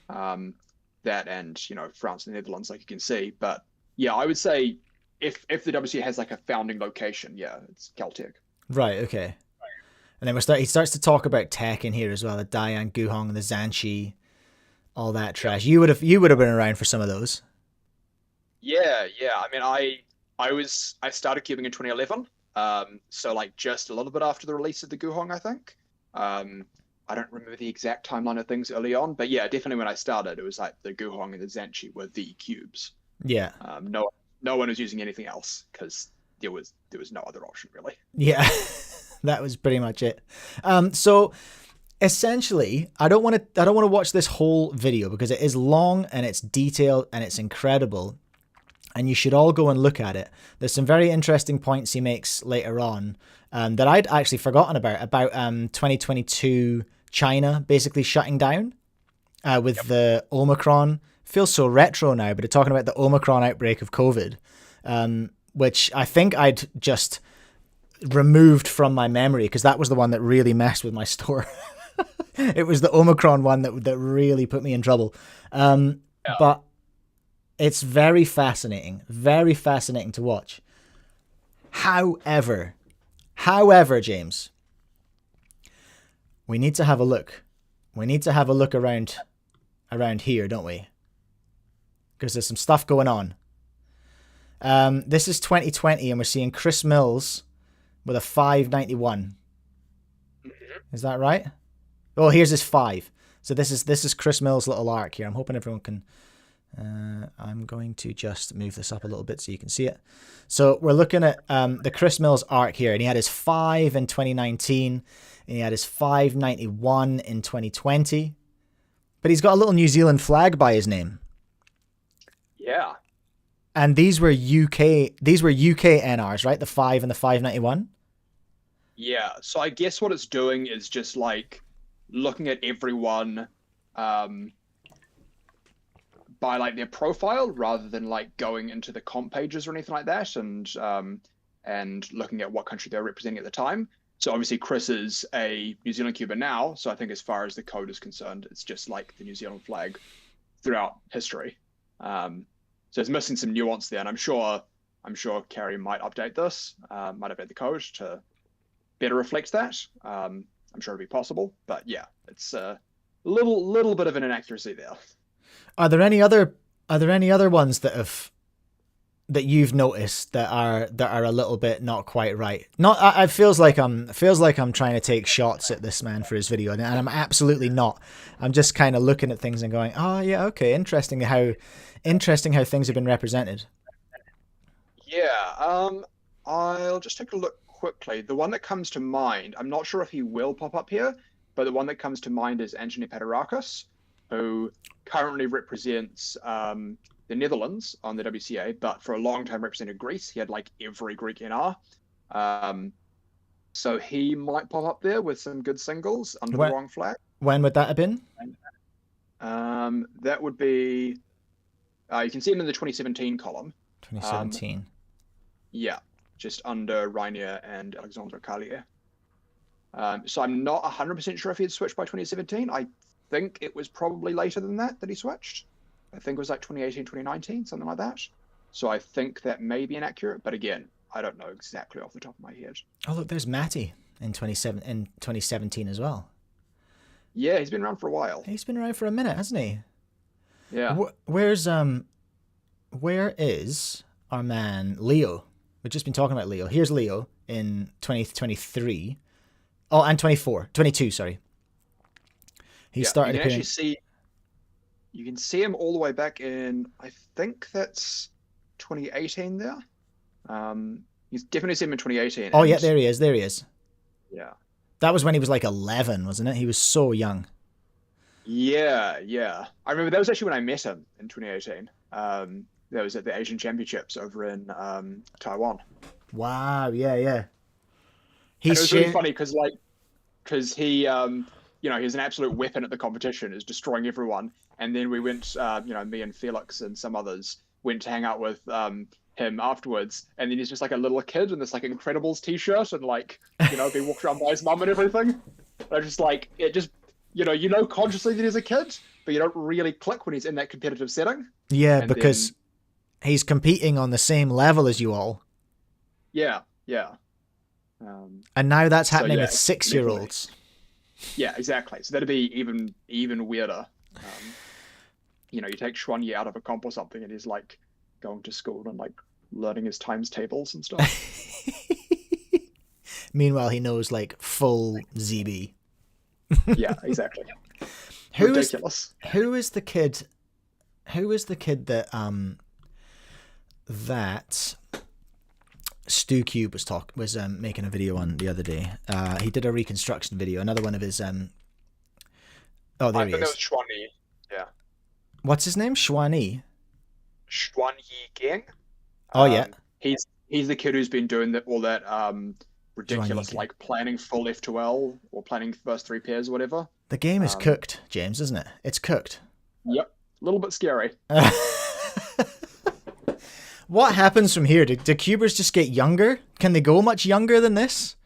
That and France and the Netherlands, like you can see. But yeah, I would say if the WCA has like a founding location, it's Caltech. Right. Okay. And then he starts to talk about tech in here as well, the Dian Guhong and the Zanshi, all that trash. You would have been around for some of those. Yeah. I mean, I started cubing in 2011, so like just a little bit after the release of the Guhong, I think. I don't remember the exact timeline of things early on, but yeah, definitely when I started, it was like the Guhong and the Zanshi were the cubes. Yeah. No one was using anything else because there was no other option really. Yeah. That was pretty much it. So essentially, I don't want to watch this whole video because it is long and it's detailed and it's incredible, and you should all go and look at it. There's some very interesting points he makes later on that I'd actually forgotten about 2022 China basically shutting down with the Omicron. Feels so retro now, but they're talking about the Omicron outbreak of COVID, which I think I'd just removed from my memory because that was the one that really messed with my store. It was the Omicron one that really put me in trouble. But it's very fascinating to watch. However, James, we need to have a look. We need to have a look around here, don't we? Because there's some stuff going on. This is 2020 and we're seeing Chris Mills with a 591. Is that right? Oh, here's his 5. So this is Chris Mills' little arc here. I'm hoping everyone can. I'm going to just move this up a little bit so you can see it. So we're looking at the Chris Mills arc here, and he had his 5 in 2019, and he had his 591 in 2020. But he's got a little New Zealand flag by his name. Yeah. And these were UK NRs, right? The 5 and the 591. Yeah. So I guess what it's doing is just like looking at everyone by like their profile rather than like going into the comp pages or anything like that, and looking at what country they're representing at the time. So obviously Chris is a New Zealand Cuber now, so I think as far as the code is concerned, it's just like the New Zealand flag throughout history. So it's missing some nuance there, and I'm sure Carrie might update this, might update the code to better reflect that. I'm sure it'll be possible, but yeah, it's a little bit of an inaccuracy there. Are there any other ones that you've noticed that are a little bit not quite right? It feels like I'm trying to take shots at this man for his video, and I'm absolutely not. I'm just kind of looking at things and going, oh yeah, okay, interesting how things have been represented. Yeah, I'll just take a look quickly. The one that comes to mind, I'm not sure if he will pop up here, but the one that comes to mind is Anthony Paterakis, who currently represents the Netherlands on the WCA, but for a long time represented Greece. He had like every Greek NR. So he might pop up there with some good singles under the wrong flag. When would that have been? That would be, you can see him in the 2017 column. 2017. Yeah, just under Rainier and Alexandre Carlier. So I'm not 100% sure if he had switched by 2017. I think it was probably later than that he switched. I think it was like 2018, 2019, something like that. So I think that may be inaccurate, but again, I don't know exactly off the top of my head. Oh look, there's Matty in 2017 as well. Yeah, he's been around for a while. He's been around for a minute, hasn't he? Yeah. Where is our man Leo? We've just been talking about Leo. Here's Leo in 2023. Oh, and 22, sorry. He started appearing. You can see him all the way back in, I think that's 2018 there. He's definitely seen him in 2018. Oh yeah, there he is. Yeah. That was when he was like 11, wasn't it? He was so young. Yeah. I remember that was actually when I met him in 2018. That was at the Asian Championships over in Taiwan. Wow, yeah. It was really funny because he, he's an absolute weapon at the competition, is destroying everyone. And then we went, me and Felix and some others went to hang out with him afterwards. And then he's just like a little kid in this like Incredibles t-shirt and like, being walked around by his mum and everything. And I just like, it just, consciously that he's a kid, but you don't really click when he's in that competitive setting. Yeah, and because he's competing on the same level as you all. Yeah. And now that's happening with 6-year-olds. Yeah, exactly. So that'd be even weirder. You take Xuanyi out of a comp or something, and he's like going to school and like learning his times tables and stuff. Meanwhile, he knows like full ZB. Yeah, exactly. Ridiculous. Who is the kid that that StuCube was making a video on the other day? He did a reconstruction video. Another one of his Oh, there he is. That was Xuanyi. Yeah. What's his name? Xuanyi Gang. Oh yeah. He's the kid who's been doing all that ridiculous like planning full F2L or planning first 3 pairs or whatever. The game is cooked, James, isn't it? It's cooked. Yep. A little bit scary. What happens from here? Do cubers just get younger? Can they go much younger than this?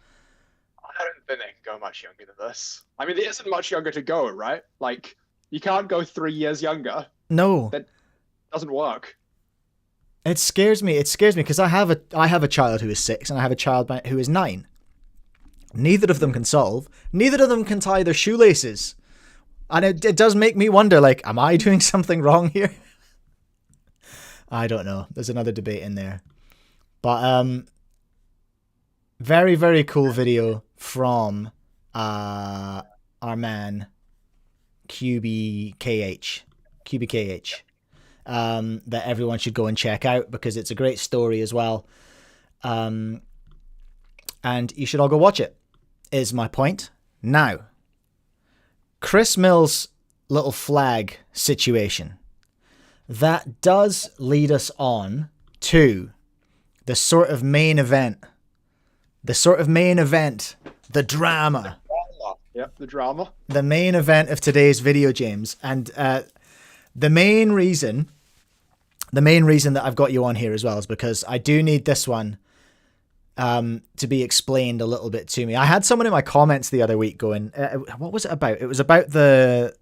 I don't think they can go much younger than this. I mean, there isn't much younger to go, right? Like, you can't go 3 years younger. No. That doesn't work. It scares me. It scares me because I have a child who is 6 and I have a child who is 9. Neither of them can solve. Neither of them can tie their shoelaces. And it does make me wonder, like, am I doing something wrong here? I don't know. There's another debate in there. But very, very cool video from our man Kiwi KH. That everyone should go and check out because it's a great story as well. And you should all go watch it, is my point. Now, Chris Mills' little flag situation. That does lead us on to the sort of main event. The sort of main event. The drama. Yep, the drama. The main event of today's video, James. And the main reason that I've got you on here as well is because I do need this one to be explained a little bit to me. I had someone in my comments the other week going, what was it about? It was about the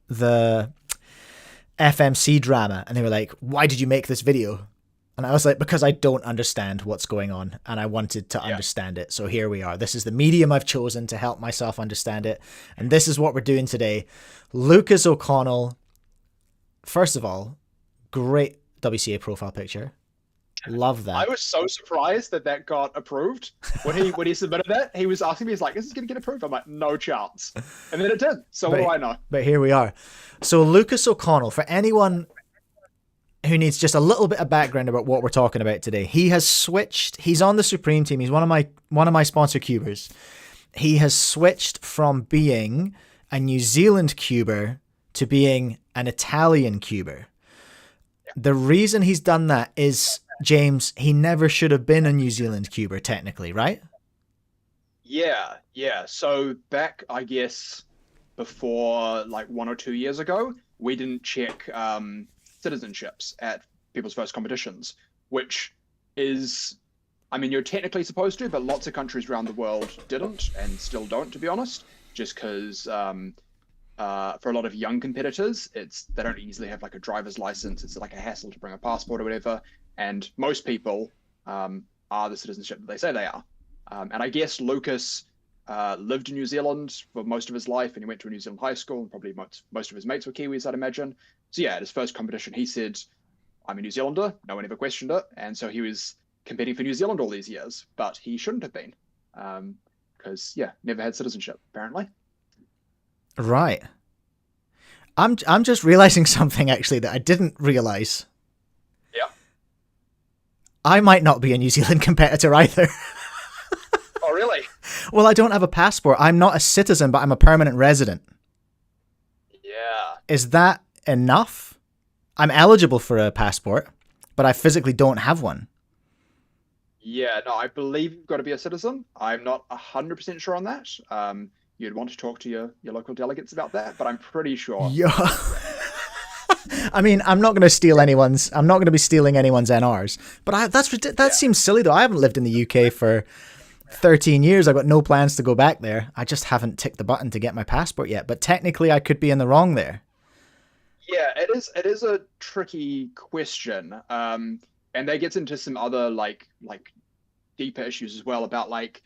FMC drama. And they were like, why did you make this video? And I was like, because I don't understand what's going on and I wanted to understand it. So here we are. This is the medium I've chosen to help myself understand it. And this is what we're doing today. Lucas O'Connell, first of all, great WCA profile picture. Love that. I was so surprised that got approved. When he submitted that, he was asking me, he's like, is this going to get approved? I'm like, no chance. And then it did. So what do I know? But here we are. So Lucas O'Connell, for anyone who needs just a little bit of background about what we're talking about today, he has switched. He's on the Supreme team. He's one of my sponsor cubers. He has switched from being a New Zealand cuber to being an Italian cuber. The reason he's done that is, James, he never should have been a New Zealand cuber technically, right? Yeah. So back, I guess, before like 1 or 2 years ago, we didn't check citizenships at people's first competitions, which is, I mean, you're technically supposed to, but lots of countries around the world didn't and still don't, to be honest, just because for a lot of young competitors, they don't easily have like a driver's license. It's like a hassle to bring a passport or whatever. And most people are the citizenship that they say they are. And I guess Lucas lived in New Zealand for most of his life, and he went to a New Zealand high school, and probably most of his mates were Kiwis, I'd imagine. So yeah, at his first competition, he said, I'm a New Zealander. No one ever questioned it. And so he was competing for New Zealand all these years, but he shouldn't have been because, never had citizenship, apparently. Right. I'm just realizing something, actually, that I didn't realize. Yeah. I might not be a New Zealand competitor either. Oh, really? Well, I don't have a passport. I'm not a citizen, but I'm a permanent resident. Yeah. Is that enough? I'm eligible for a passport, but I physically don't have one. Yeah, no, I believe you've got to be a citizen. I'm not 100% sure on that. You'd want to talk to your local delegates about that, but I'm pretty sure. Yeah. I mean, I'm not going to be stealing anyone's NRs, but that seems silly though. I haven't lived in the UK for 13 years. I've got no plans to go back there. I just haven't ticked the button to get my passport yet, but technically I could be in the wrong there. Yeah, it is a tricky question. And that gets into some other like deeper issues as well about like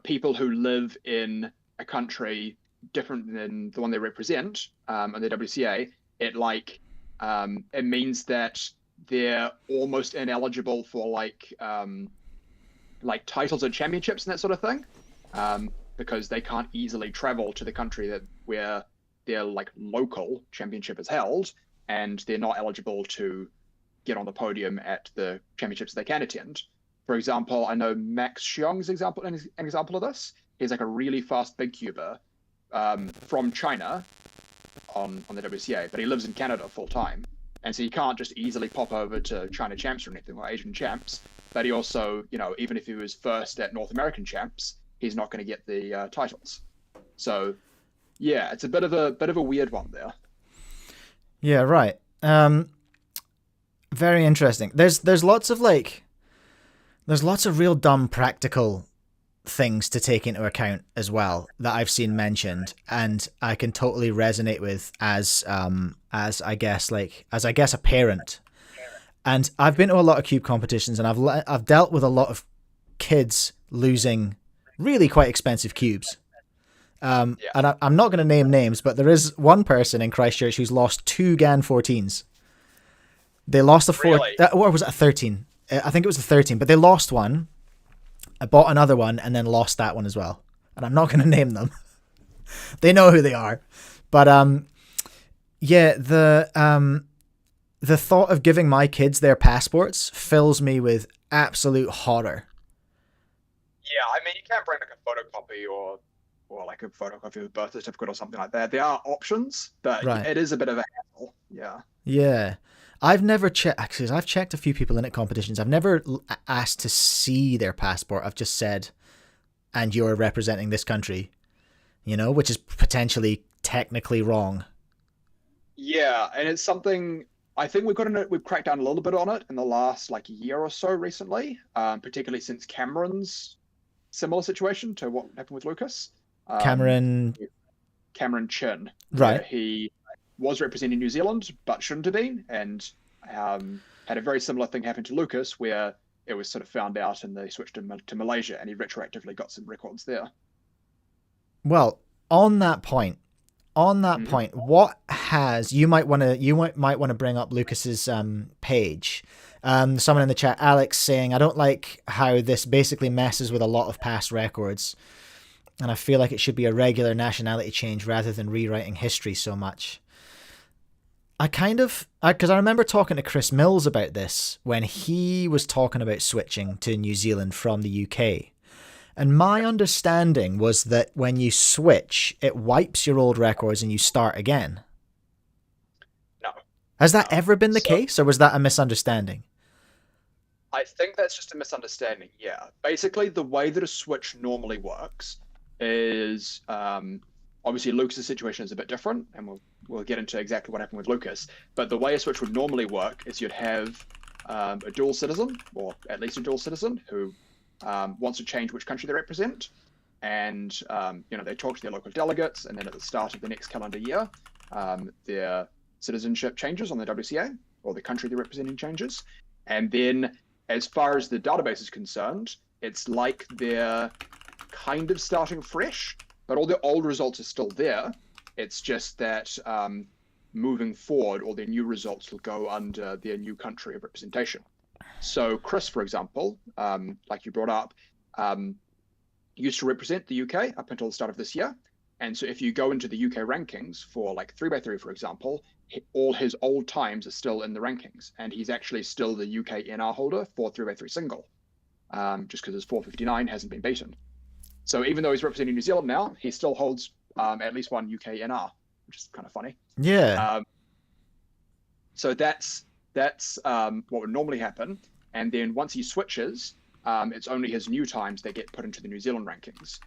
people who live in a country different than the one they represent in the WCA. It means that they're almost ineligible for like titles and championships and that sort of thing, because they can't easily travel to the country where their like local championship is held, and they're not eligible to get on the podium at the championships they can attend. For example, I know Max Xiong's an example of this. He's like a really fast big cuber from China on the WCA, but he lives in Canada full time. And so he can't just easily pop over to China champs or anything, or Asian champs. But he also, even if he was first at North American champs, he's not going to get the titles. So yeah, it's a bit of a weird one there. Yeah, right. Very interesting. There's lots of real dumb practical things to take into account as well that I've seen mentioned, and I can totally resonate with as I guess a parent. And I've been to a lot of cube competitions, and I've dealt with a lot of kids losing really quite expensive cubes. And I'm not going to name names, but there is one person in Christchurch who's lost 2 GAN 14s. They lost a 4, really? Or was it a 13? I think it was the 13, but they lost one. I bought another one and then lost that one as well. And I'm not going to name them. They know who they are. But the thought of giving my kids their passports fills me with absolute horror. Yeah, I mean, you can't bring like a photocopy or like a photocopy of a birth certificate or something like that. There are options, but Right. It is a bit of a hassle. Yeah. Yeah. I've never checked, actually, I've checked a few people in at competitions. I've never asked to see their passport. I've just said, and you're representing this country, you know, which is potentially technically wrong. Yeah, and it's something I think we've cracked down a little bit on it in the last like year or so recently, particularly since Cameron's similar situation to what happened with Lucas. Cameron Chin, Right. he was representing New Zealand but shouldn't have been, and had a very similar thing happen to Lucas, where it was sort of found out and they switched him to Malaysia, and he retroactively got some records there. Well, on that point, what has you might want to bring up Lucas's page. Someone in the chat, Alex, saying, I don't like how this basically messes with a lot of past records, and I feel like it should be a regular nationality change rather than rewriting history so much. Because I remember talking to Chris Mills about this when he was talking about switching to New Zealand from the UK. And my understanding was that when you switch, it wipes your old records and you start again. No. Has that ever been the case, or was that a misunderstanding? I think that's just a misunderstanding, yeah. Basically, the way that a switch normally works is, obviously Lucas's situation is a bit different, and we'll get into exactly what happened with Lucas, but the way a switch would normally work is you'd have a dual citizen, or at least a dual citizen, who wants to change which country they represent, and they talk to their local delegates, and then at the start of the next calendar year, their citizenship changes on the WCA, or the country they're representing changes, and then as far as the database is concerned, it's like they're kind of starting fresh, but all the old results are still there. It's just that moving forward, all their new results will go under their new country of representation. So Chris, for example, like you brought up, used to represent the UK up until the start of this year. And so if you go into the UK rankings for like 3x3, for example, all his old times are still in the rankings. And he's actually still the UK NR holder for 3x3 single, just because his 459 hasn't been beaten. So even though he's representing New Zealand now, he still holds at least one UK NR, which is kind of funny. Yeah. So that's what would normally happen. And then once he switches, it's only his new times that get put into the New Zealand rankings.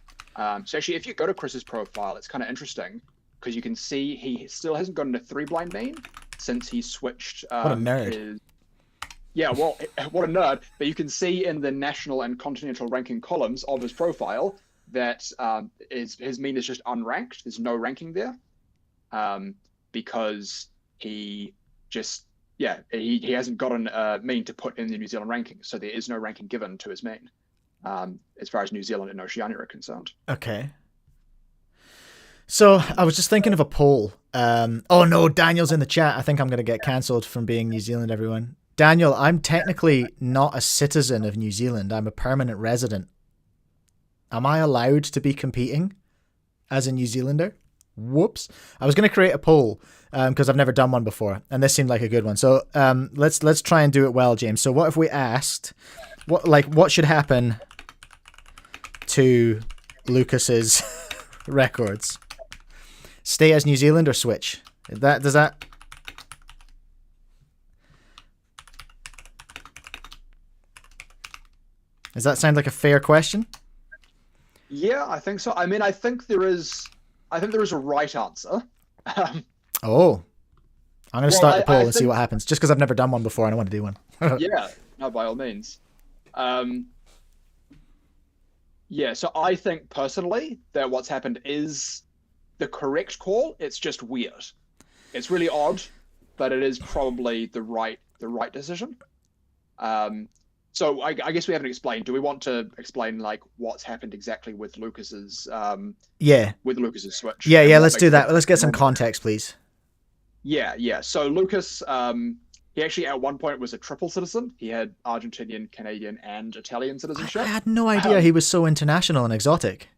So actually, if you go to Chris's profile, it's kind of interesting because you can see he still hasn't gotten a 3 blind mean since he switched. What a nerd. Yeah, well, what a nerd. But you can see in the national and continental ranking columns of his profile that his mean is just unranked. There's no ranking there because he just, he hasn't gotten a mean to put in the New Zealand rankings. So there is no ranking given to his mean as far as New Zealand and Oceania are concerned. Okay. So I was just thinking of a poll. Oh no, Daniel's in the chat. I think I'm going to get cancelled from being New Zealand, everyone. Daniel, I'm technically not a citizen of New Zealand. I'm a permanent resident. Am I allowed to be competing as a New Zealander? Whoops. I was going to create a poll because I've never done one before, and this seemed like a good one. So let's try and do it well, James. So what if we asked, what should happen to Lucas's records? Stay as New Zealand or switch? Does that sound like a fair question? Yeah, I think so. I mean, I think there is a right answer. Oh, I'm going to start the poll and see what happens. Just because I've never done one before, and I want to do one. Yeah, no, by all means. Yeah, so I think personally that what's happened is the correct call. It's just weird. It's really odd, but it is probably the right decision. So I guess we haven't explained. Do we want to explain like what's happened exactly with Lucas's with Lucas's switch? Yeah, let's do that. Let's get some context, please. Yeah. So Lucas, he actually at one point was a triple citizen. He had Argentinian, Canadian, and Italian citizenship. I had no idea he was so international and exotic.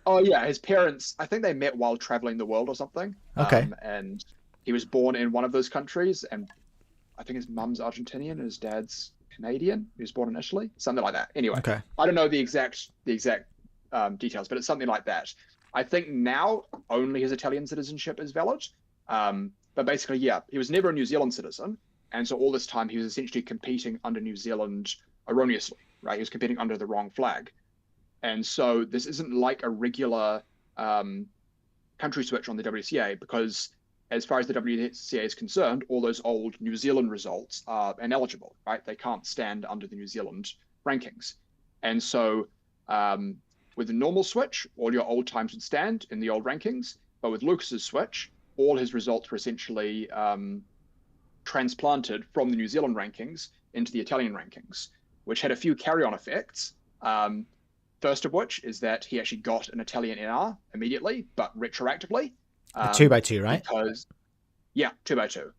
Oh yeah, his parents, I think they met while traveling the world or something. Okay. And he was born in one of those countries, and I think his mum's Argentinian and his dad's Canadian. He was born in Italy, something like that. Anyway, okay. I don't know the exact details, but it's something like that. I think now only his Italian citizenship is valid. But basically, yeah, he was never a New Zealand citizen. And so all this time he was essentially competing under New Zealand erroneously, right? He was competing under the wrong flag. And so this isn't like a regular country switch on the WCA, because as far as the WCA is concerned, all those old New Zealand results are ineligible, right? They can't stand under the New Zealand rankings. And so with the normal switch, all your old times would stand in the old rankings. But with Lucas's switch, all his results were essentially transplanted from the New Zealand rankings into the Italian rankings, which had a few carry-on effects. First of which is that he actually got an Italian NR immediately, but retroactively. 2x2, right? Because, yeah, 2x2.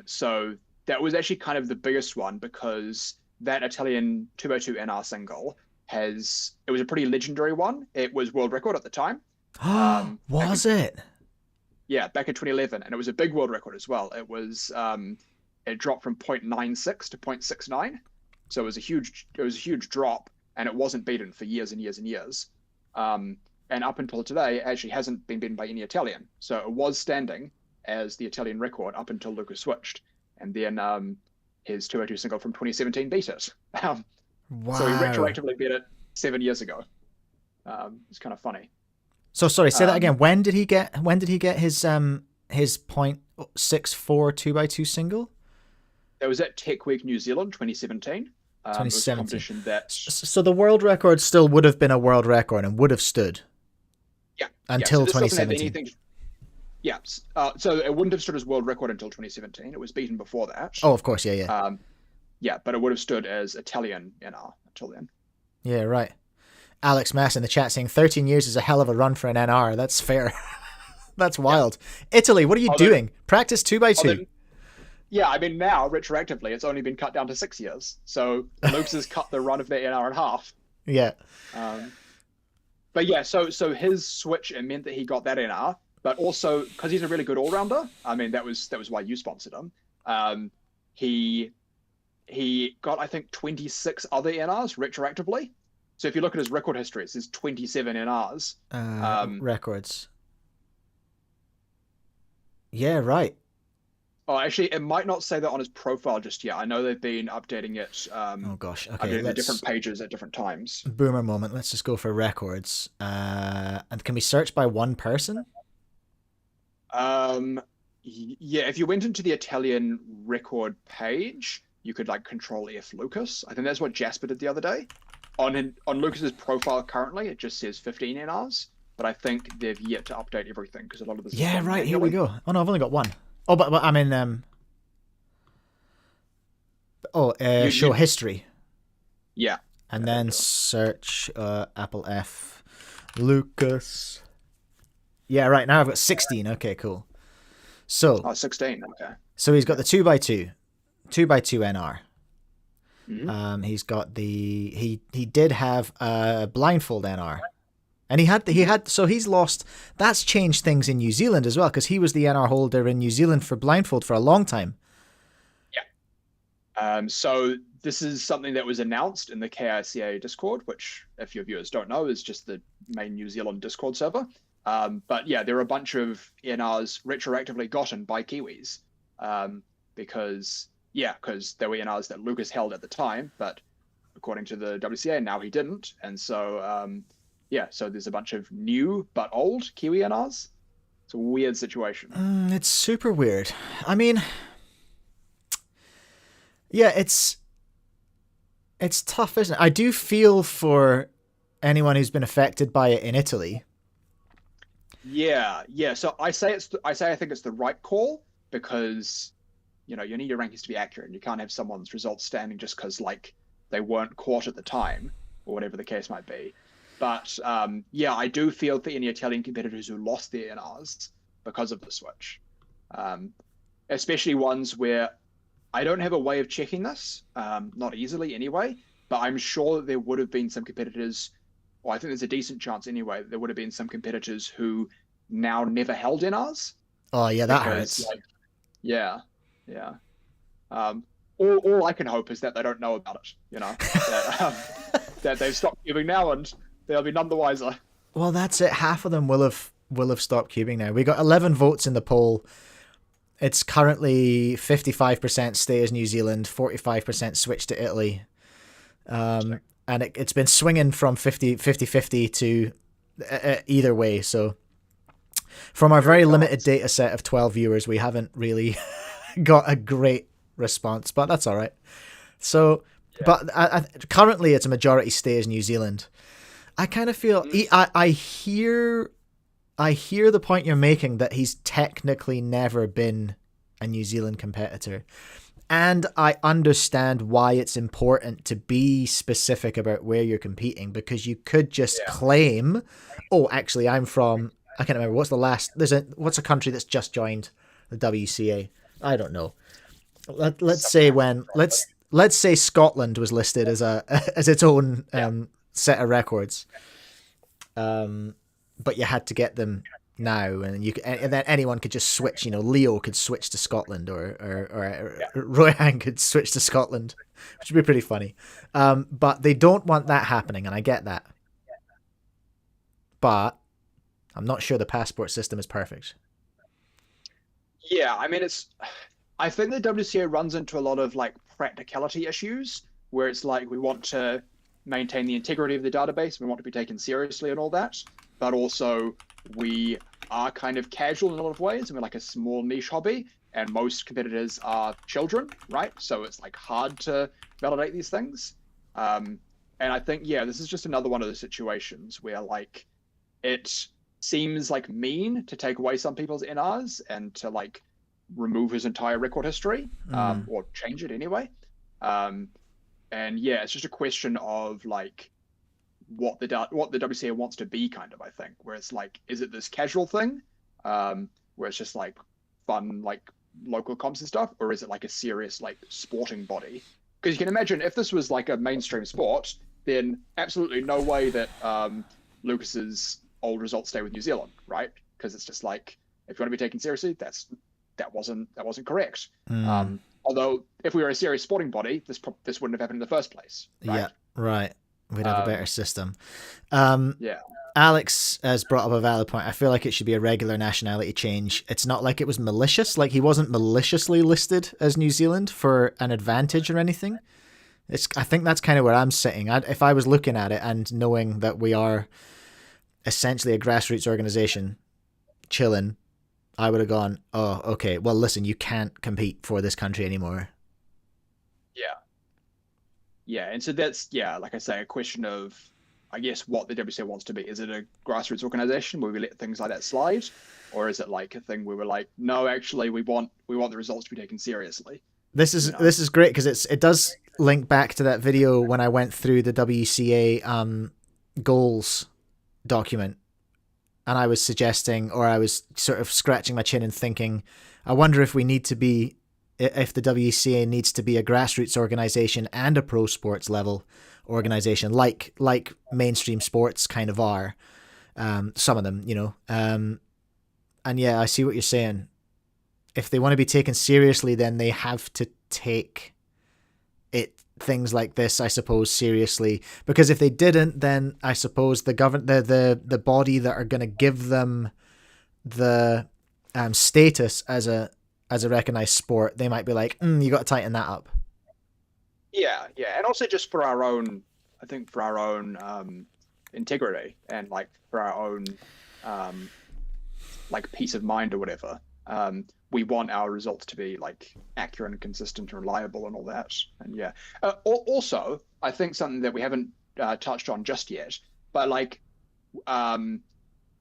So that was actually kind of the biggest one, because that Italian 2x2 NR single it was a pretty legendary one. It was world record at the time. Was it? Yeah, back in 2011, and it was a big world record as well. It was it dropped from 0.96 to 0.69, so it was a huge drop, and it wasn't beaten for years and years and years. And up until today, it actually hasn't been beaten by any Italian. So it was standing as the Italian record up until Lucas switched, and then his 202 single from 2017 beat it. Wow. So he retroactively beat it 7 years ago. It's kind of funny. So sorry, say that again. When did he get his 0.64 2x2 single? That was at Tech Week New Zealand 2017. 2017. That... So the world record still would have been a world record and would have stood. Yeah. Until so 2017. Yeah. So it wouldn't have stood as world record until 2017. It was beaten before that. Oh, of course, yeah. Yeah, but it would have stood as Italian NR until then. Yeah, right. Alex Mass in the chat saying 13 years is a hell of a run for an NR. That's fair. That's wild. Yeah. Italy, what are you doing? Practice 2x2. Yeah, I mean, now, retroactively, it's only been cut down to 6 years. So Lucas has cut the run of the NR in half. Yeah. But yeah, so his switch, it meant that he got that NR, but also, because he's a really good all-rounder, I mean, that was why you sponsored him. He got, I think, 26 other NRs retroactively. So if you look at his record history, it says 27 NRs. Records. Yeah, right. Oh, actually, it might not say that on his profile just yet. I know they've been updating it. Oh gosh, okay. The different pages at different times. Boomer moment. Let's just go for records. And can we search by one person? Yeah, if you went into the Italian record page, you could like Control F Lucas. I think that's what Jasper did the other day. On Lucas's profile currently, it just says 15 NRs, but I think they've yet to update everything because a lot of this. Yeah, right. Here we go. Oh no, I've only got one. Oh, but I'm in. Show history. Yeah. And then search Apple F Lucas. Yeah, right. Now I've got 16. Okay, cool. So. 16. Okay. So he's got the 2x2 NR. Mm-hmm. He's got he did have a blindfold NR, and he had so he's lost. That's changed things in New Zealand as well, because he was the NR holder in New Zealand for blindfold for a long time. Yeah. So this is something that was announced in the KICA Discord, which, if your viewers don't know, is just the main New Zealand Discord server. But yeah, there are a bunch of NRs retroactively gotten by Kiwis, because there were NRs that Lucas held at the time, but according to the WCA, now he didn't. And so, so there's a bunch of new but old Kiwi NRs. It's a weird situation. It's super weird. I mean, yeah, it's tough, isn't it? I do feel for anyone who's been affected by it in Italy. Yeah. So I think it's the right call, because you need your rankings to be accurate, and you can't have someone's results standing just because like they weren't caught at the time or whatever the case might be. But I do feel for any Italian competitors who lost their NRs because of the switch, especially ones where I don't have a way of checking this, not easily anyway, but I'm sure that there would have been some competitors, or I think there's a decent chance anyway, there would have been some competitors who now never held NRs. Oh yeah, that hurts. Yeah. All I can hope is that they don't know about it, that they've stopped cubing now and they'll be none the wiser. Well, that's it. Half of them will have stopped cubing now. We got 11 votes in the poll. It's currently 55% stay as New Zealand, 45% switch to Italy. And it's been swinging from 50-50 to either way. So from our very limited data set of 12 viewers, we haven't really got a great response, but that's all right. So, but currently it's a majority stay as New Zealand. I kind of feel, I hear the point you're making that he's technically never been a New Zealand competitor. And I understand why it's important to be specific about where you're competing, because you could just claim, oh, actually, I'm from, I can't remember, what's a country that's just joined the WCA? I don't know. Let's say Scotland was listed as as its own set of records. But you had to get them now, and then anyone could just switch. Leo could switch to Scotland, or Royan could switch to Scotland, which would be pretty funny. But they don't want that happening, and I get that. But I'm not sure the passport system is perfect. Yeah, I mean, I think the WCA runs into a lot of like practicality issues where it's like we want to maintain the integrity of the database, we want to be taken seriously and all that, but also we are kind of casual in a lot of ways, and we're like a small niche hobby, and most competitors are children, right? So it's like hard to validate these things. And I think, this is just another one of those situations where like it seems like mean to take away some people's NRs and to like remove his entire record history, or change it anyway. And it's just a question of like what the WCA wants to be, kind of, I think, where it's like, is it this casual thing, where it's just like fun, like local comps and stuff, or is it like a serious like sporting body? Because you can imagine if this was like a mainstream sport, then absolutely no way that Lucas's old results stay with New Zealand, right? Because it's just like, if you want to be taken seriously, that wasn't correct. Although if we were a serious sporting body, this wouldn't have happened in the first place. Right? Yeah, right. We'd have a better system. Yeah. Alex has brought up a valid point. I feel like it should be a regular nationality change. It's not like it was malicious. Like, he wasn't maliciously listed as New Zealand for an advantage or anything. I think that's kind of where I'm sitting. If I was looking at it and knowing that we are essentially a grassroots organization chilling, I would have gone, oh, okay, well, listen, you can't compete for this country anymore. Yeah, and so that's, like I say, a question of, I guess, what the WCA wants to be. Is it a grassroots organization where we let things like that slide? Or is it like a thing where we're like, no, actually, we want the results to be taken seriously? This is great, because it does link back to that video when I went through the WCA goals document, and I was suggesting, or I was sort of scratching my chin and thinking, I wonder if the WCA needs to be a grassroots organization and a pro sports level organization, like mainstream sports kind of are, some of them, and I see what you're saying. If they want to be taken seriously, then they have to take things like this, I suppose, seriously, because if they didn't, then I suppose the body that are going to give them the status as a recognized sport, they might be like, you got to tighten that up. Yeah, and also just for our own, integrity, and like for our own like peace of mind or whatever. We want our results to be like accurate and consistent and reliable and all that. And also, I think something that we haven't touched on just yet, but like, I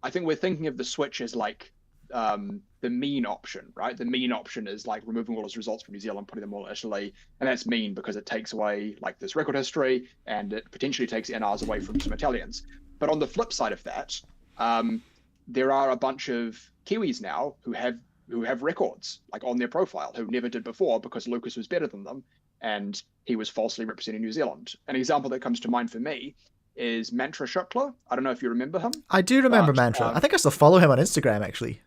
think we're thinking of the switch as like the mean option, right? The mean option is like removing all his results from New Zealand, putting them all in Italy, and that's mean because it takes away like this record history, and it potentially takes NRs away from some Italians. But on the flip side of that, there are a bunch of Kiwis now who have records like on their profile who never did before because Lucas was better than them and he was falsely representing New Zealand. An example that comes to mind for me is Mantra Shukla. I don't know if you remember him. I do remember Mantra. I think I still follow him on Instagram, actually.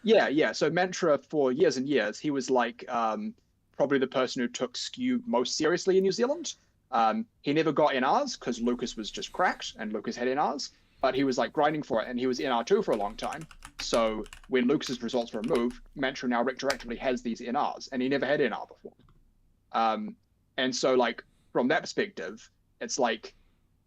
Yeah. So Mantra, for years and years, he was like probably the person who took skew most seriously in New Zealand. He never got NRs because Lucas was just cracked and Lucas had NRs. but he was like grinding for it, and he was NR2 for a long time. So when Lucas's results were removed, Mantra now retroactively has these NRs, and he never had NR before. And so like from that perspective, it's like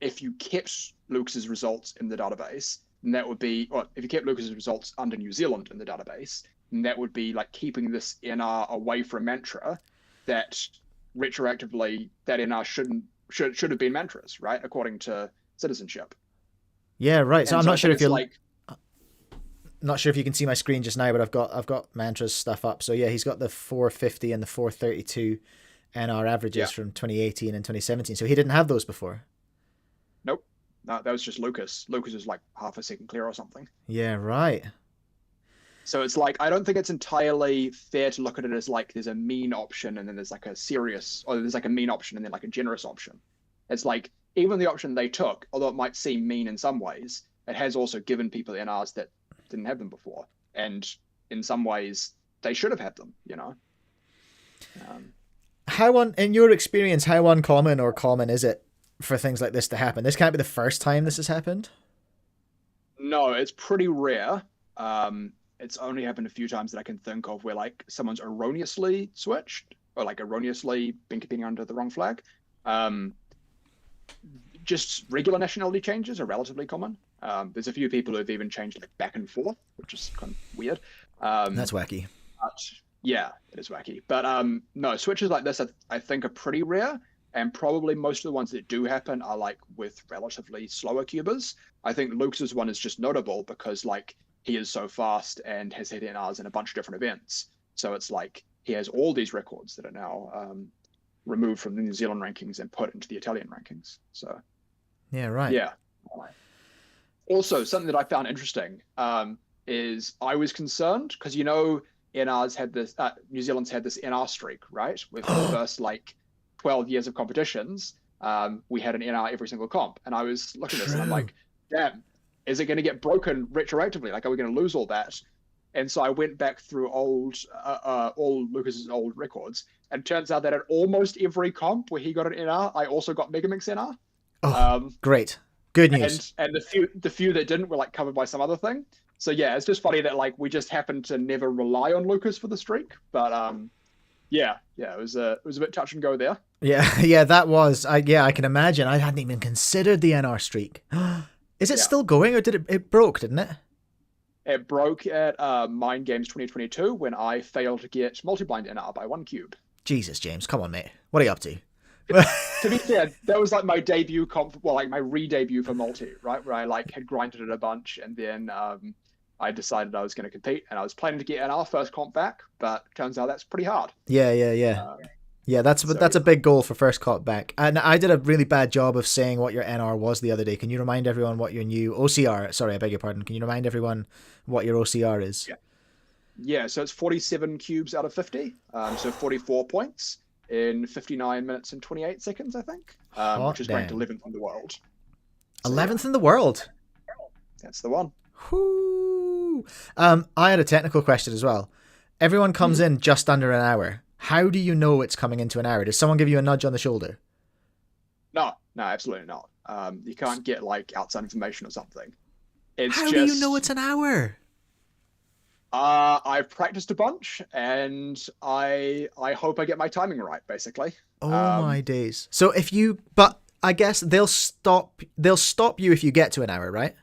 if you kept Lucas's results in the database, then that would be, or if you kept Lucas's results under New Zealand in the database, then that would be like keeping this NR away from Mantra, that retroactively that NR should have been Mantra's, right, according to citizenship. Yeah, right. So And I'm not sure if you're like, not sure if you can see my screen just now, but I've got Mantra's stuff up. So yeah, he's got the 450 and the 432 NR averages from 2018 and 2017. So he didn't have those before. nope, no, that was just Lucas. Lucas was like half a second clear or something. Yeah, right. So it's like, I don't think it's entirely fair to look at it as like there's a mean option and then there's like a serious, or there's like a mean option and then like a generous option. It's like even the option they took, although it might seem mean in some ways, it has also given people NRs that didn't have them before. And in some ways, they should have had them, you know? In your experience, how uncommon or common is it for things like this to happen? This can't be the first time this has happened. No, it's pretty rare. It's only happened a few times that I can think of where like someone's erroneously switched or like erroneously been competing under the wrong flag. Just regular nationality changes are relatively common. There's a few people who've even changed like back and forth, which is kind of weird. That's wacky. But yeah, it is wacky. But no, switches like this I think are pretty rare, and probably most of the ones that do happen are like with relatively slower cubers. I think Luke's one is just notable because like he is so fast and has hit NRs in a bunch of different events. So it's like he has all these records that are now removed from the New Zealand rankings and put into the Italian rankings. So yeah, right. Yeah. Also, something that I found interesting is I was concerned because, you know, NR's had this, New Zealand's had this NR streak, right? With the first like 12 years of competitions, we had an NR every single comp. And I was looking at this and I'm like, damn, is it going to get broken retroactively? Like, are we going to lose all that? And so I went back through all Lucas's old records, and it turns out that at almost every comp where he got an NR, I also got Megamix NR. Oh, great. Good news. And the few that didn't were like covered by some other thing. So yeah, it's just funny that like we just happened to never rely on Lucas for the streak. But yeah, it was a bit touch and go there. Yeah, that was. I can imagine. I hadn't even considered the NR streak. Is it still going, or did it broke, didn't it? It broke at Mind Games 2022 when I failed to get multi-blind NR by 1 cube. Jesus, James, come on, mate. What are you up to? To be fair, that was like my debut comp, well, like my re-debut for multi, right? Where I like had grinded it a bunch, and then I decided I was going to compete, and I was planning to get NR first comp back, but turns out that's pretty hard. Yeah. Yeah, that's a big goal for first comp back. And I did a really bad job of saying what your NR was the other day. Can you remind everyone what your new OCR? Sorry, I beg your pardon. Can you remind everyone what your OCR is? Yeah. So it's 47 cubes out of 50. So 44 points in 59 minutes and 28 seconds, I think, which is ranked 11th in the world. So, 11th in the world? That's the one. Whoo! I had a technical question as well. Everyone comes in just under an hour. How do you know it's coming into an hour? Does someone give you a nudge on the shoulder? No, absolutely not. You can't get like outside information or something. How do you know it's an hour? I've practiced a bunch, and I hope I get my timing right, basically. Oh my days! So but I guess they'll stop you if you get to an hour, right?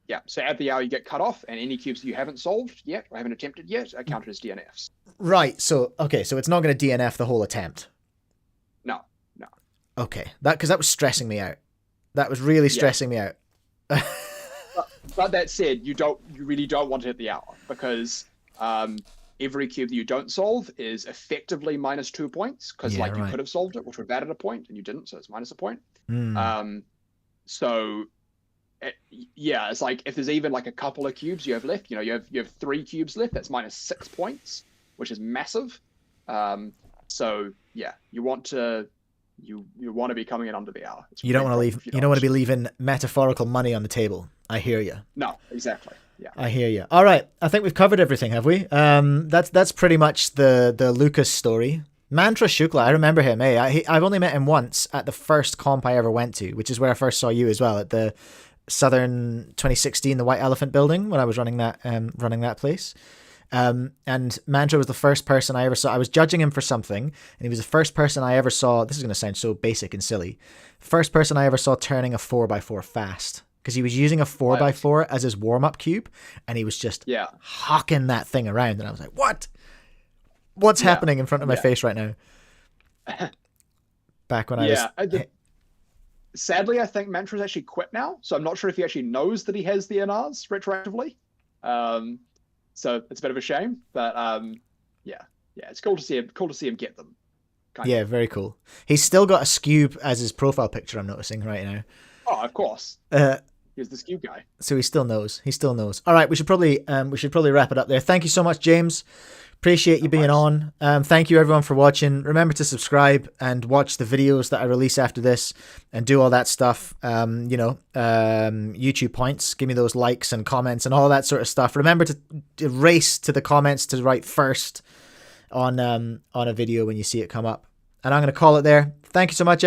Yeah. So at the hour you get cut off, and any cubes you haven't solved yet or haven't attempted yet are counted as DNFs. Right. So so it's not going to DNF the whole attempt. No. Okay, because that was stressing me out. That was really stressing me out. But that said, you really don't want to hit the hour, because every cube that you don't solve is effectively minus 2 points, because you could have solved it, which would have added a point, and you didn't, so it's minus a point. So it's like if there's even like a couple of cubes you have left, you have 3 cubes left, that's minus 6 points, which is massive. So yeah, you want to be coming in under the hour. You don't want to leave. You don't want to be leaving metaphorical money on the table. I hear you. No, exactly. Yeah. I hear you. All right, I think we've covered everything, have we? That's pretty much the Lucas story. Mantra Shukla, I remember him. I've only met him once at the first comp I ever went to, which is where I first saw you as well, at the Southern 2016, the White Elephant building, when I was running that place. And Mantra was the first person I ever saw. I was judging him for something, and he was the first person I ever saw. This is going to sound so basic and silly. First person I ever saw turning a 4x4 fast, because he was using a 4x4 as his warm-up cube, and he was just hawking that thing around. And I was like, what's happening in front of my face right now? Back when I was... Sadly, I think Mantra's actually quit now, so I'm not sure if he actually knows that he has the NRs retroactively. So it's a bit of a shame, but it's cool to see him get them. Yeah, very cool. He's still got a Scube as his profile picture, I'm noticing right now. Oh, of course. He's the Scube guy. So he still knows. All right, we should probably wrap it up there. Thank you so much, James. Appreciate you being on. Thank you everyone for watching. Remember to subscribe and watch the videos that I release after this and do all that stuff. YouTube points. Give me those likes and comments and all that sort of stuff. Remember to race to the comments to write first on a video when you see it come up. And I'm going to call it there. Thank you so much.